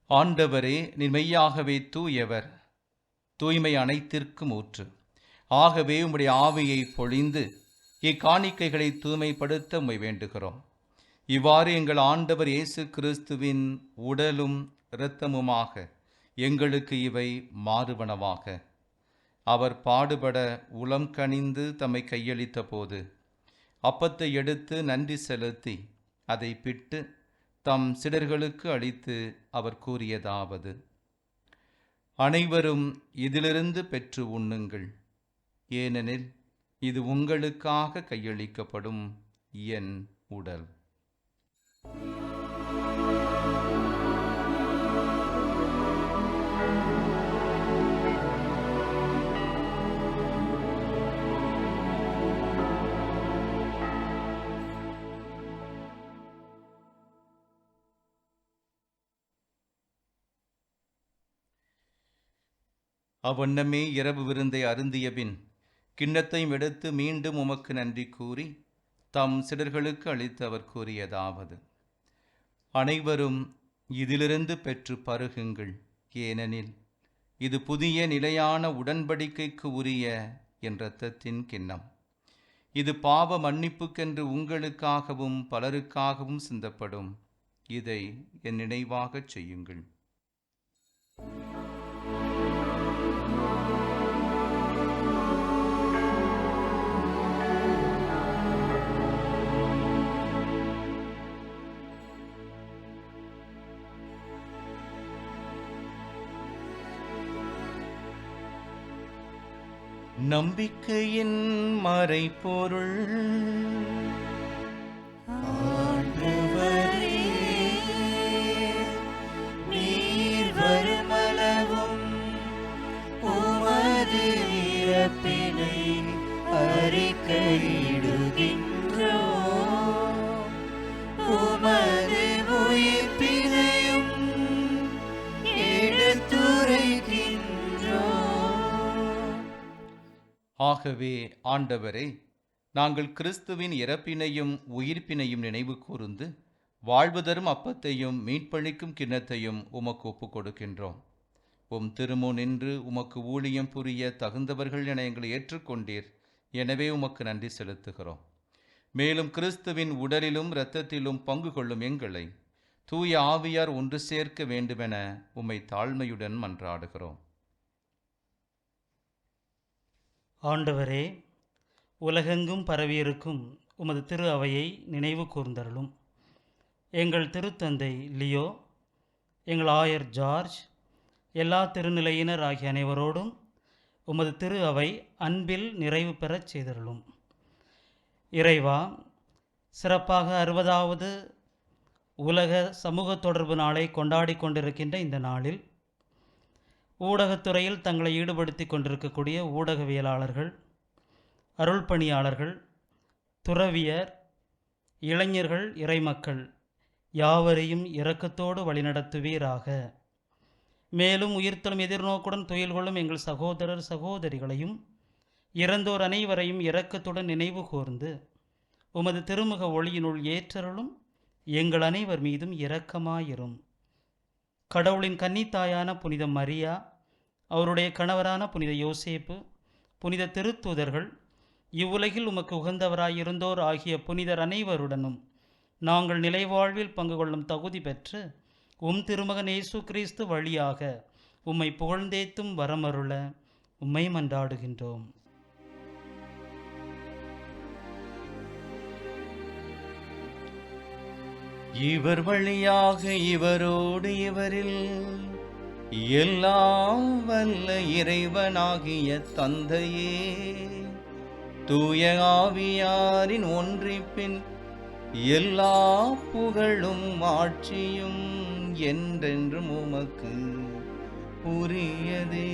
ஆண்டவரே, நீர் மெய்யாகவே தூயவர், தூய்மை அனைத்திற்கும் ஊற்று. ஆகவே உம்முடைய ஆவியை பொழிந்து இக்காணிக்கைகளை தூய்மைப்படுத்த உம்மை வேண்டுகிறோம். இவ்வாறு எங்கள் ஆண்டவர் இயேசு கிறிஸ்துவின் உடலும் இரத்தமுமாக எங்களுக்கு இவை மாறுவனவாக. அவர் பாடுபட உளம் கனிந்து தம்மை கையளித்த போது அப்பத்தை எடுத்து நன்றி செலுத்தி அதை பிட்டு தம் சீடர்களுக்கு அளித்து அவர் கூறியதாவது: அனைவரும் இதிலிருந்து பெற்று உண்ணுங்கள், ஏனெனில் இது உங்களுக்காக கையளிக்கப்படும் என் உடல். அவ்வண்ணமே இரவு விருந்தை அருந்தியபின் கிண்ணத்தையும் எடுத்து மீண்டும் உமக்கு நன்றி கூறி தம் சீடர்களுக்கு அளித்து அவர் கூறியதாவது: அனைவரும் இதிலிருந்து பெற்று பருகுங்கள், ஏனெனில் இது புதிய நிலையான உடன்படிக்கைக்கு உரிய என் இரத்தத்தின் கிண்ணம். இது பாவ மன்னிப்புக்கென்று உங்களுக்காகவும் பலருக்காகவும் சிந்தப்படும். இதை என் நினைவாகச் செய்யுங்கள். நம்பிக்கையின் மறைபொருள். ஆண்டவரே, நீர் வருமளவும் உமது இறப்பினை அறிக்கையிடுகின்றோம், உமது உயிர்ப்பினையும் எடுத்துரைக்கின்றோம். ஆகவே ஆண்டவரே, நாங்கள் கிறிஸ்துவின் இறப்பினையும் உயிர்ப்பினையும் நினைவு கூர்ந்து வாழ்வு தரும் அப்பத்தையும் மீட்பளிக்கும் கிண்ணத்தையும் உமக்கு ஒப்புக் கொடுக்கின்றோம். உம் திருமுன் நின்று உமக்கு ஊழியம் புரிய தகுந்தவர்கள் என எங்களை ஏற்றுக்கொண்டீர். எனவே உமக்கு நன்றி செலுத்துகிறோம். மேலும் கிறிஸ்துவின் உடலிலும் இரத்தத்திலும் பங்கு கொள்ளும் எங்களை தூய ஆவியார் ஒன்று சேர்க்க வேண்டுமென உம்மை தாழ்மையுடன் மன்றாடுகிறோம். ஆண்டவரே, உலகெங்கும் பரவியிருக்கும் உமது திரு அவையை நினைவு கூர்ந்தருளும். எங்கள் திருத்தந்தை லியோ, எங்கள் ஆயர் ஜார்ஜ், எல்லா திருநிலையினர் ஆகிய அனைவரோடும் உமது திரு அவை அன்பில் நிறைவு பெறச் செய்தருளும். இறைவா, சிறப்பாக 60வது உலக சமூக தொடர்பு நாளை கொண்டாடி கொண்டிருக்கின்ற இந்த நாளில் ஊடகத்துறையில் தங்களை ஈடுபடுத்தி கொண்டிருக்கக்கூடிய ஊடகவியலாளர்கள், அருள் பணியாளர்கள், துறவியர், இளைஞர்கள், இறைமக்கள் யாவரையும் இரக்கத்தோடு வழிநடத்துவீராக. மேலும் உயிர்த்தலும் எதிர்நோக்குடன் துயில் கொள்ளும் எங்கள் சகோதரர் சகோதரிகளையும் இறந்தோர் அனைவரையும் இரக்கத்துடன் நினைவு கூர்ந்து உமது திருமுக ஒளியினுள் ஏற்றருளும். எங்கள் அனைவர் மீதும் இரக்கமாயிரும். கடவுளின் கன்னித்தாயான புனித மரியா, அவருடைய கணவரான புனித யோசேப்பு, புனித திருத்தூதர்கள், இவ்வுலகில் உமக்கு உகந்தவராயிருந்தோர் ஆகிய புனிதர் அனைவருடனும் நாங்கள் நிலைவாழ்வில் பங்கு கொள்ளும் தகுதி பெற்று உம் திருமகன் இயேசு கிறிஸ்து வழியாக உம்மை புகழ்ந்தேத்தும் வரமருள உம்மை மன்றாடுகின்றோம். இவர் வழியாக இவரோடு இவரில் எல்லாம் வல்ல இறைவனாகிய தந்தையே, தூய ஆவியாரின் ஒன்றிப்பின் எல்லா புகழும் ஆட்சியும் என்றென்றும் உமக்கு உரியதே.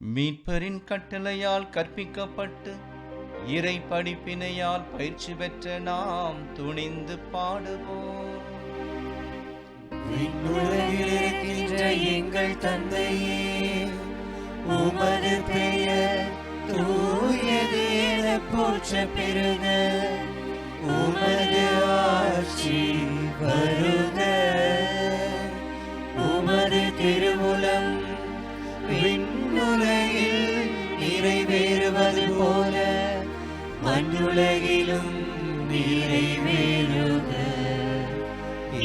மீட்பரின் கட்டளையால் கற்பிக்கப்பட்டு இறை படிப்பினையால் பயிற்சி பெற்ற நாம் துணிந்து பாடுவோம். விண்ணுலகில் இருக்கின்ற எங்கள் தந்தையே, உமது பெயர் தூயது என போற்ற பெறுக. உமது ஆட்சி வருக. உமது திருவுளம் விண்ணுலகில் நிறைவேறுவது போல மண்ணுலகிலும் நிறைவேறுக.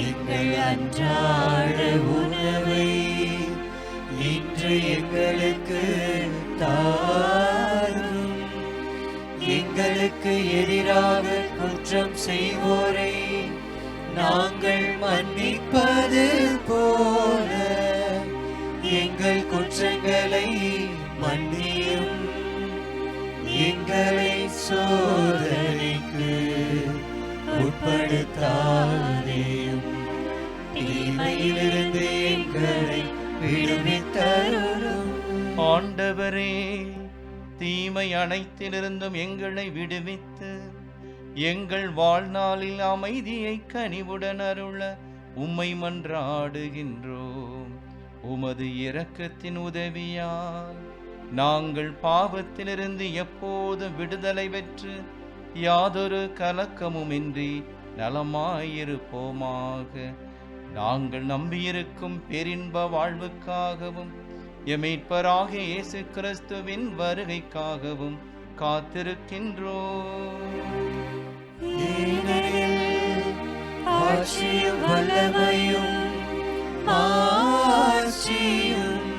எங்கள் அன்றாட உணவை இன்று எங்களுக்கு தாரும். எங்களுக்கு எதிராக குற்றம் செய்வோரை நாங்கள் மன்னிப்பது போல எங்கள் குற்றங்களை மன்னியும். எங்களை சோதனைக்கு உட்படுத்தாதேயும், தீமையிலிருந்து எங்களை விடுவித்தருளும். ஆண்டவரே, தீமை அனைத்திலிருந்தும் எங்களை விடுவித்து எங்கள் வாழ்நாளில் அமைதியை கனிவுடன் அருள உம்மை மன்றாடுகின்றோம். உமது இரக்கத்தின் உதவியால் நாங்கள் பாவத்திலிருந்து எப்போதும் விடுதலை பெற்று யாதொரு கலக்கமுமின்றி நலமாயிருப்போமாக. நாங்கள் நம்பியிருக்கும் பேரின்ப வாழ்வுக்காகவும் எமீட்பராகிய இயேசு கிறிஸ்துவின் வருகைக்காகவும் காத்திருக்கின்றோம். ஆட்சியும் வல்லமையும் ஆட்சியும்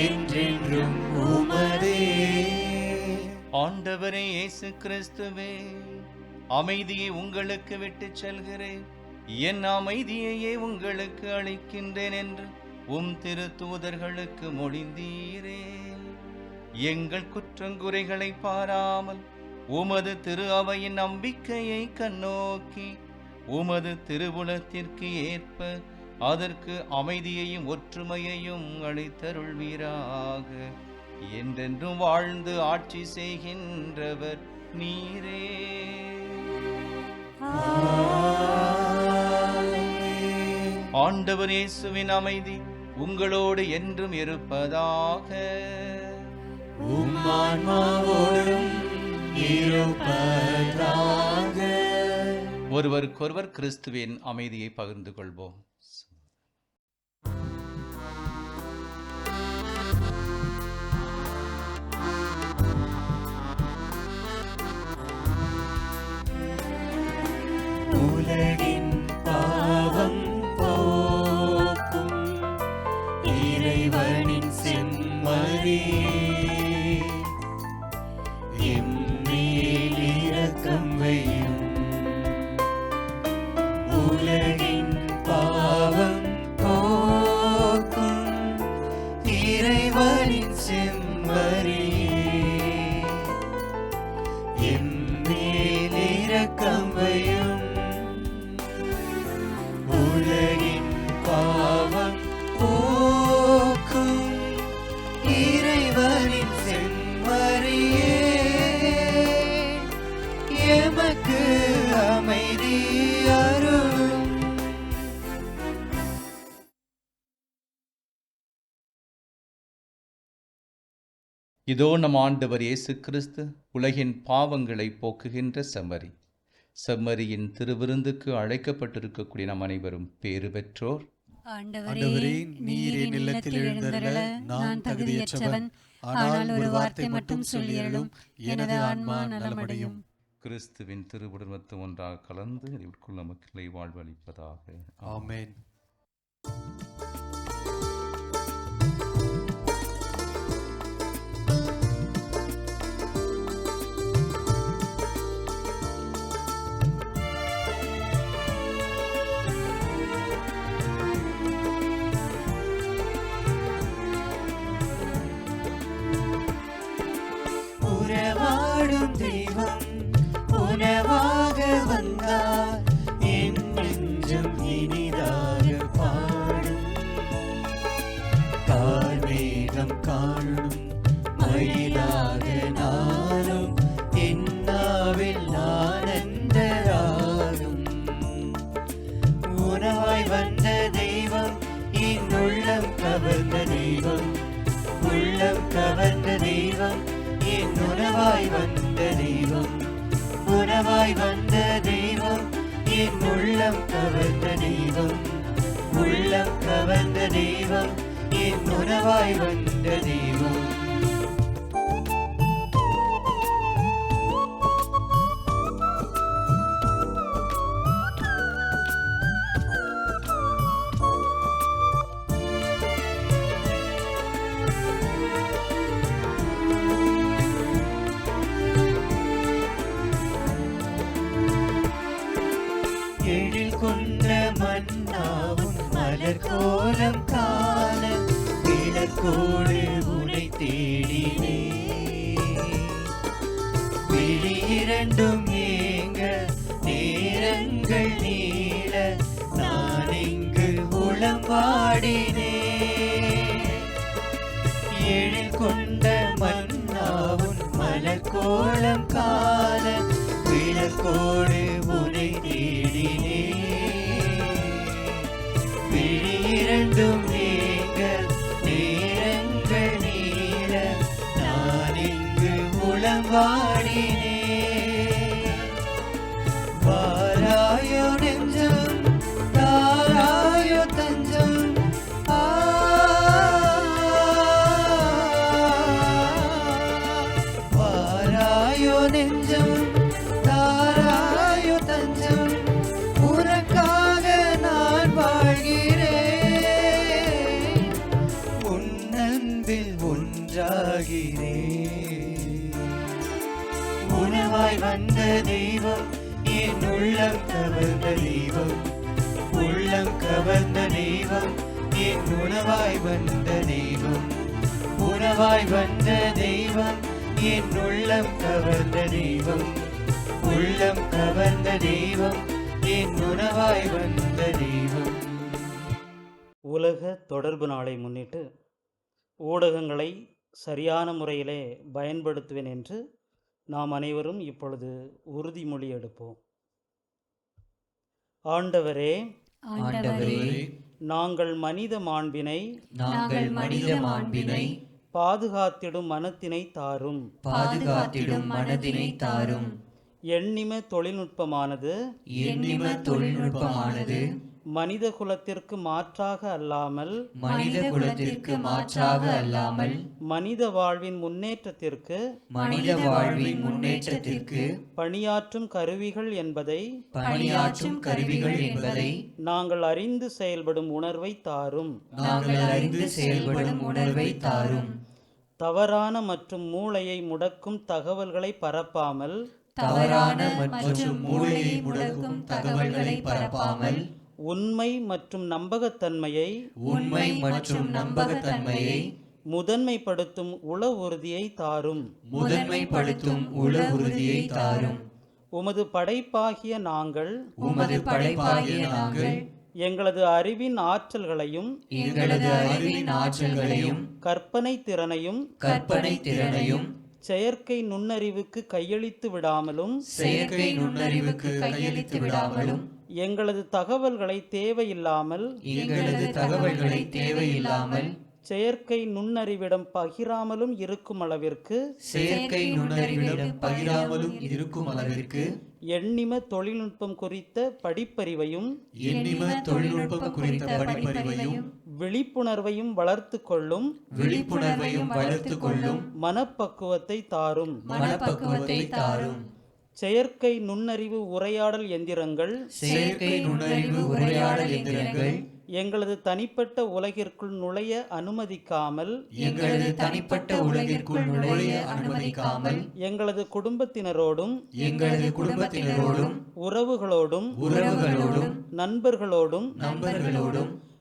என்றென்றும் உமதே. ஆண்டவரே இயேசு கிறிஸ்துவே, அமைதியை உங்களுக்கு விட்டுச் செல்கிறேன், என் அமைதியையே உங்களுக்கு அளிக்கின்றேன் என்று உம் திரு தூதர்களுக்கு மொழிந்தீரே. எங்கள் குற்றங்குறைகளை பாராமல் உமது திரு அவையின் நம்பிக்கையை கண்ணோக்கி உமது திருவுளத்திற்கு ஏற்ப அதற்கு அமைதியையும் ஒற்றுமையையும் அளித்தருள்வீராக. என்றென்றும் வாழ்ந்து ஆட்சி செய்கின்றவர் நீரே. ஆண்டவர் இயேசுவின் அமைதி உங்களோடு என்றும் இருப்பதாக. உம் ஆன்மாவோடும் இருப்பதாக. ஒருவருக்கொருவர் கிறிஸ்துவின் அமைதியை பகிர்ந்து கொள்வோம். உலகின் பாவம் போக்கும் இறைவனின் செம்மறியே, எம்மேல் இரக்கம் வையும். உலகின் பாவம் போக்கும் இறைவனின் செம்மறியே, எம்மேல் இரக்கம் வையும். உலகின் பாவம் போக்கும் இறைவனின் செம்மறியே, எமக்கு அமைதி அருளும். இதோ நம் ஆண்டவர் இயேசு கிறிஸ்து உலகின் பாவங்களை போக்குகின்ற செம்மறி. செம்மறியின் திருவிருந்துக்கு அழைக்கப்பட்டிருக்கக்கூடிய நம் அனைவரும் பேறு பெற்றோர். ஆண்டவரே, நீர் என் இல்லத்தில் எழுந்தருள நான் தகுதியற்றவன். ஆனால் ஒரு வார்த்தை மட்டும் சொல்லியருளும், எனது ஆன்மா நலமடையும். கிறிஸ்துவின் திருவுடன்மத்து ஒன்றாக கலந்து உட்கொள்ள மக்களை வாழ்வளிப்பதாக. ஆமென். உறவாடும் தெய்வம் உணவாக வந்தார் என் நெஞ்சம் இனிதாக பாடும். கார்மேகம் காணும் மயிலாக நானும் என்னாவில் ஆனந்தராகும். உணவாய் வந்த தெய்வம் என் உள்ளம் கவர்ந்த தெய்வம் உள்ளம் கவர்ந்த தெய்வம் என் உணவாய் வந்த தெய்வம் உணவாய் வந்த தெய்வம் என் உள்ளம் கவர்ந்த தெய்வம் உள்ளம் கவர்ந்த தெய்வம் என் உணவாய் வந்த தெய்வம். எழில் கொண்ட மன்னாவும் மலர் கோலம் காண விளக்கோடு உனை தேடினே. விழி இரண்டும் ஏங்க நேரங்கள் நீள நான் இங்கு உளம் வாடினே. எழில் கொண்ட மன்னாவும் மலர் கோலம் காண விளக்கோடு உனை தேடினே. விழி இரண்டும் நீங்க நேரங்கள் நீள நான் இங்கு உளம் வாடினே. வாராயோ நெஞ்சம் தாராயோ தஞ்சம் வாராயோ நெஞ்சம் தாராயோ தஞ்சம் உனக்காக நான் வாழ்கிறேன் உன் அன்பில் ஒன்றாகிறேன். உணவாய் வந்த தெய்வம் என் உள்ளம் கவர்ந்த தெய்வம் உள்ளம் கவர்ந்த தெய்வம் என் உணவாய் வந்த தெய்வம் உணவாய் வந்த தெய்வம் என் உள்ளம் கவர்ந்த தெய்வம் உள்ளம் கவர்ந்த தெய்வம் என் உணவாய் வந்த தெய்வம். உலக தொடர்பு நாளை முன்னிட்டு ஊடகங்களை சரியான முறையிலே பயன்படுத்துவேன் என்று நாம் அனைவரும் இப்பொழுது உறுதிமொழி எடுப்போம். ஆண்டவரே, ஆண்டவரே, நாங்கள் மனித மாண்பினை பாதுகாத்திடும் மனத்தினை தாரும். பாதுகாத்திடும் மனதினை தாரும். எண்ணிம தொழில்நுட்பமானது மனித குலத்திற்கு மாற்றாக அல்லாமல் மனித வாழ்வின் முன்னேற்றத்திற்கு பணியாற்றும் கருவிகள் என்பதை நாங்கள் அறிந்து செயல்படும் உணர்வை தாரும். தவறான மற்றும் மூளையை முடக்கும் தகவல்களை பரப்பாமல் உண்மை மற்றும் நம்பகத்தன்மையை முதன்மைப்படுத்தும் உள உறுதியை தாரும். உமது படைப்பாகிய நாங்கள் எங்களது அறிவின் ஆற்றல்களையும் கற்பனை திறனையும் செயற்கை நுண்ணறிவுக்கு கையளித்து விடாமலும் எங்களது தகவல்களை தேவையில்லாமல் செயற்கை நுண்ணறிவிடம் பகிராமலும் இருக்கும் அளவிற்கு எண்ணிம தொழில்நுட்பம் குறித்த படிப்பறிவையும் விழிப்புணர்வையும் வளர்த்து கொள்ளும் மனப்பக்குவத்தை தாரும். செயற்கை நுண்ணறிவு உரையாடல் எந்திரங்கள் எங்களது தனிப்பட்ட உலகிற்குள் நுழைய அனுமதிக்காமல் எங்களது குடும்பத்தினரோடும் உறவுகளோடும் நண்பர்களோடும்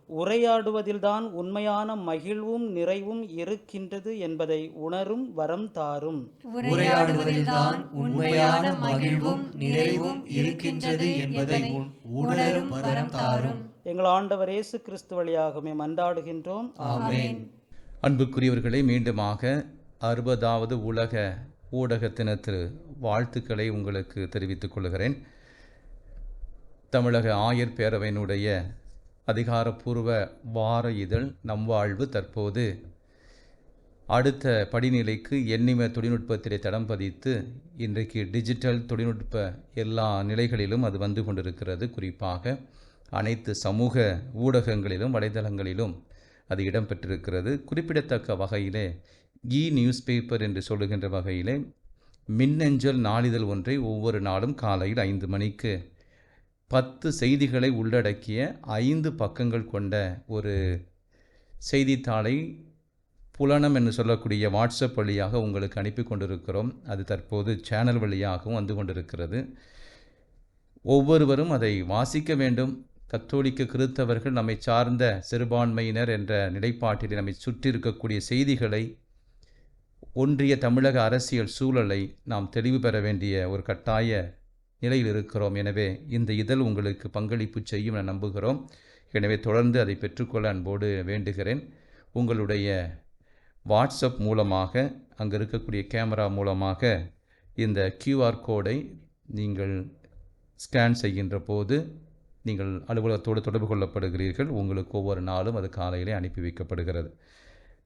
உரையாடுவதில்தான் உண்மையான மகிழ்வும் நிறைவும் இருக்கின்றது என்பதை உணரும் வரம் தாரும். உரையாடுவதில்தான் உண்மையான மகிழ்வும் நிறைவும் இருக்கின்றது என்பதை உணரும் வரம் தாரும். எங்கள் ஆண்டவர் இயேசு கிறிஸ்து வழியாகவே மன்றாடுகின்றோம். ஆமென். அன்புக்குரியவர்களே, மீண்டுமாக 60வது உலக ஊடக தினத்திற்கு வாழ்த்துக்களை உங்களுக்கு தெரிவித்துக் கொள்கிறேன். தமிழக ஆயர் பேரவையினுடைய அதிகாரப்பூர்வ வார இதழ் நம் வாழ்வு தற்போது அடுத்த படிநிலைக்கு எண்ணிம தொழில்நுட்பத்திலே தடம் பதித்து இன்றைக்கு டிஜிட்டல் தொழில்நுட்ப எல்லா நிலைகளிலும் அது வந்து கொண்டிருக்கிறது. குறிப்பாக அனைத்து சமூக ஊடகங்களிலும் வலைதளங்களிலும் அது இடம்பெற்றிருக்கிறது. குறிப்பிடத்தக்க வகையிலே நியூஸ் பேப்பர் என்று சொல்லுகின்ற வகையிலே மின்னஞ்சல் நாளிதழ் ஒன்றை ஒவ்வொரு நாளும் காலையில் 5 மணிக்கு 10 செய்திகளை உள்ளடக்கிய 5 பக்கங்கள் கொண்ட ஒரு செய்தித்தாளை புலனம் என்று சொல்லக்கூடிய வாட்ஸ்அப் வழியாக உங்களுக்கு அனுப்பி கொண்டிருக்கிறோம். அது தற்போது சேனல் வழியாகவும் வந்து கொண்டிருக்கிறது. ஒவ்வொருவரும் அதை வாசிக்க வேண்டும். கத்தோலிக்க கிறித்தவர்கள் நம்மை சார்ந்த சிறுபான்மையினர் என்ற நிலைப்பாட்டில் நம்மை சுற்றி இருக்கக்கூடிய செய்திகளை, ஒன்றிய தமிழக அரசியல் சூழலை நாம் தெளிவு பெற வேண்டிய ஒரு கட்டாய நிலையில் இருக்கிறோம். எனவே இந்த இதழ் உங்களுக்கு பங்களிப்பு செய்யும் என நம்புகிறோம். எனவே தொடர்ந்து அதை பெற்றுக்கொள்ள அன்போடு வேண்டுகிறேன். உங்களுடைய வாட்ஸ்அப் மூலமாக, அங்கே இருக்கக்கூடிய கேமரா மூலமாக இந்த QR கோடை நீங்கள் ஸ்கேன் செய்கின்ற போது நீங்கள் அலுவலகத்தோடு தொடர்பு கொள்ளப்படுகிறீர்கள். உங்களுக்கு ஒவ்வொரு நாளும் அது காலையிலே அனுப்பி வைக்கப்படுகிறது.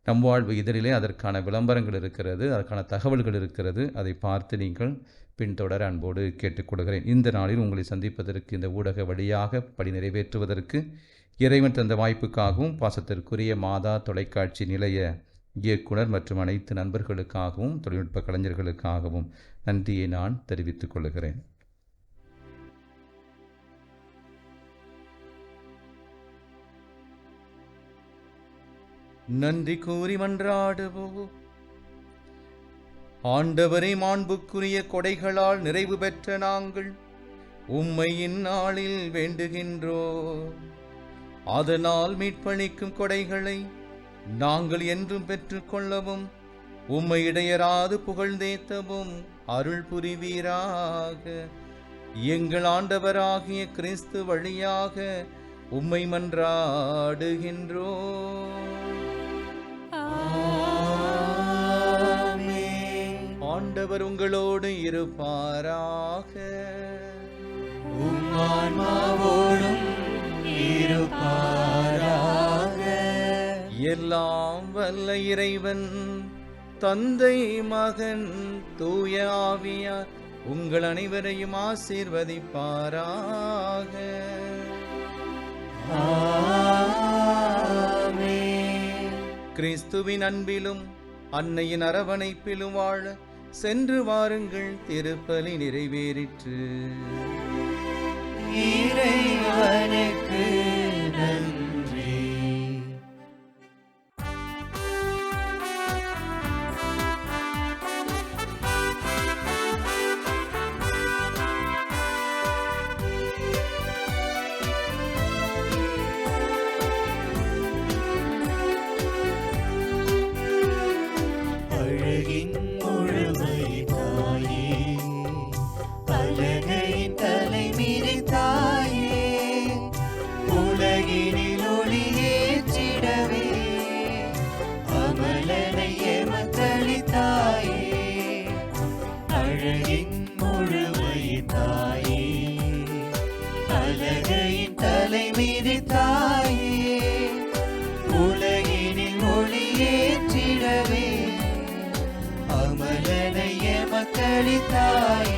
நம் வாழ்வு இதழிலே அதற்கான விளம்பரங்கள் இருக்கிறது, அதற்கான தகவல்கள் இருக்கிறது. அதை பார்த்து நீங்கள் பின்தொடர அன்போடு கேட்டுக்கொள்கிறேன். இந்த நாளில் உங்களை சந்திப்பதற்கு, இந்த ஊடக வழியாக பணி நிறைவேற்றுவதற்கு இறைவன் தந்த வாய்ப்புக்காகவும் பாசத்திற்குரிய மாதா தொலைக்காட்சி நிலைய இயக்குனர் மற்றும் அனைத்து நண்பர்களுக்காகவும் தொழில்நுட்ப கலைஞர்களுக்காகவும் நன்றியை நான் தெரிவித்துக் கொள்கிறேன். நன்றி கூறி மன்றாடுவோம். ஆண்டவரை, மாண்புக்குரிய கொடைகளால் நிறைவு பெற்ற நாங்கள் உம்மை இந்நாளில் வேண்டுகின்றோம். அதனால் மீட்பளிக்கும் கொடைகளை நாங்கள் என்றும் பெற்றுக்கொள்ளவும் உம்மை இடையராது புகழ்ந்தேத்தவும் அருள் புரிவீராக. எங்கள் ஆண்டவராகிய கிறிஸ்து வழியாக உம்மை மன்றாடுகின்றோம். ஆண்டவர் உங்களோடு இருப்பாராக. உம்மான்மாவோடும் இருப்பாராக. எல்லாம் வல்ல இறைவன் தந்தை, மகன், தூய ஆவியார் உங்கள் அனைவரையும் ஆசீர்வதிப்பாராக. கிறிஸ்துவின் அன்பிலும் அன்னையின் அரவணைப்பிலும் வாழ சென்று வாருங்கள். திருப்பலி நிறைவேறிற்று. இறைவனுக்கு நன்றி. அழகின் முழுமை தாயே, அழகையின் தலைமீறி தாயே, உலகினில் ஒளியேற்றிடவே அமலனை எமக்களித்தாயே. அழகின் முழுமை தாயே, அழகையின் தலைமீறி தாயே, உலகினில் ஒளியேற்றிடவே அமலனை எமக்களித்தாயே.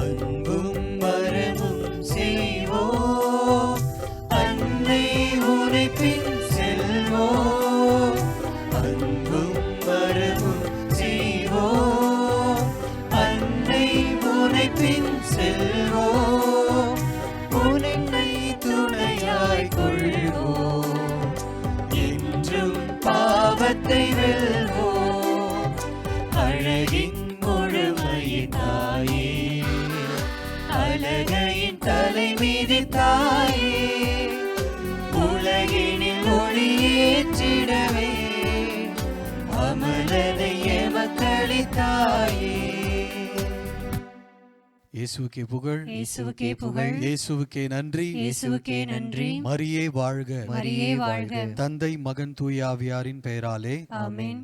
அன்பும் மரமும் செய்வோம், அன்னை உனை பின் செல்வோம். அன்பும் மரமும் செய்வோம், அன்னை உனை பின் செல்வோம். உன்னை துணையாய் கொள்வோம், என்றும் பாவத்தை வெல்வோம். நீதியின் தலை மீதித்தாயே, உலகினில் ஒளியேற்றிடவே அமலனை எமக்களித்தாயே. இயேசுவுக்கே புகழ், இயேசுவுக்கே புகழ், இயேசுவுக்கே நன்றி, இயேசுவுக்கே நன்றி. மரியே வாழ்க, மரியே வாழ்க. தந்தை மகன் தூய ஆவியாரின் பெயராலே ஆமென்.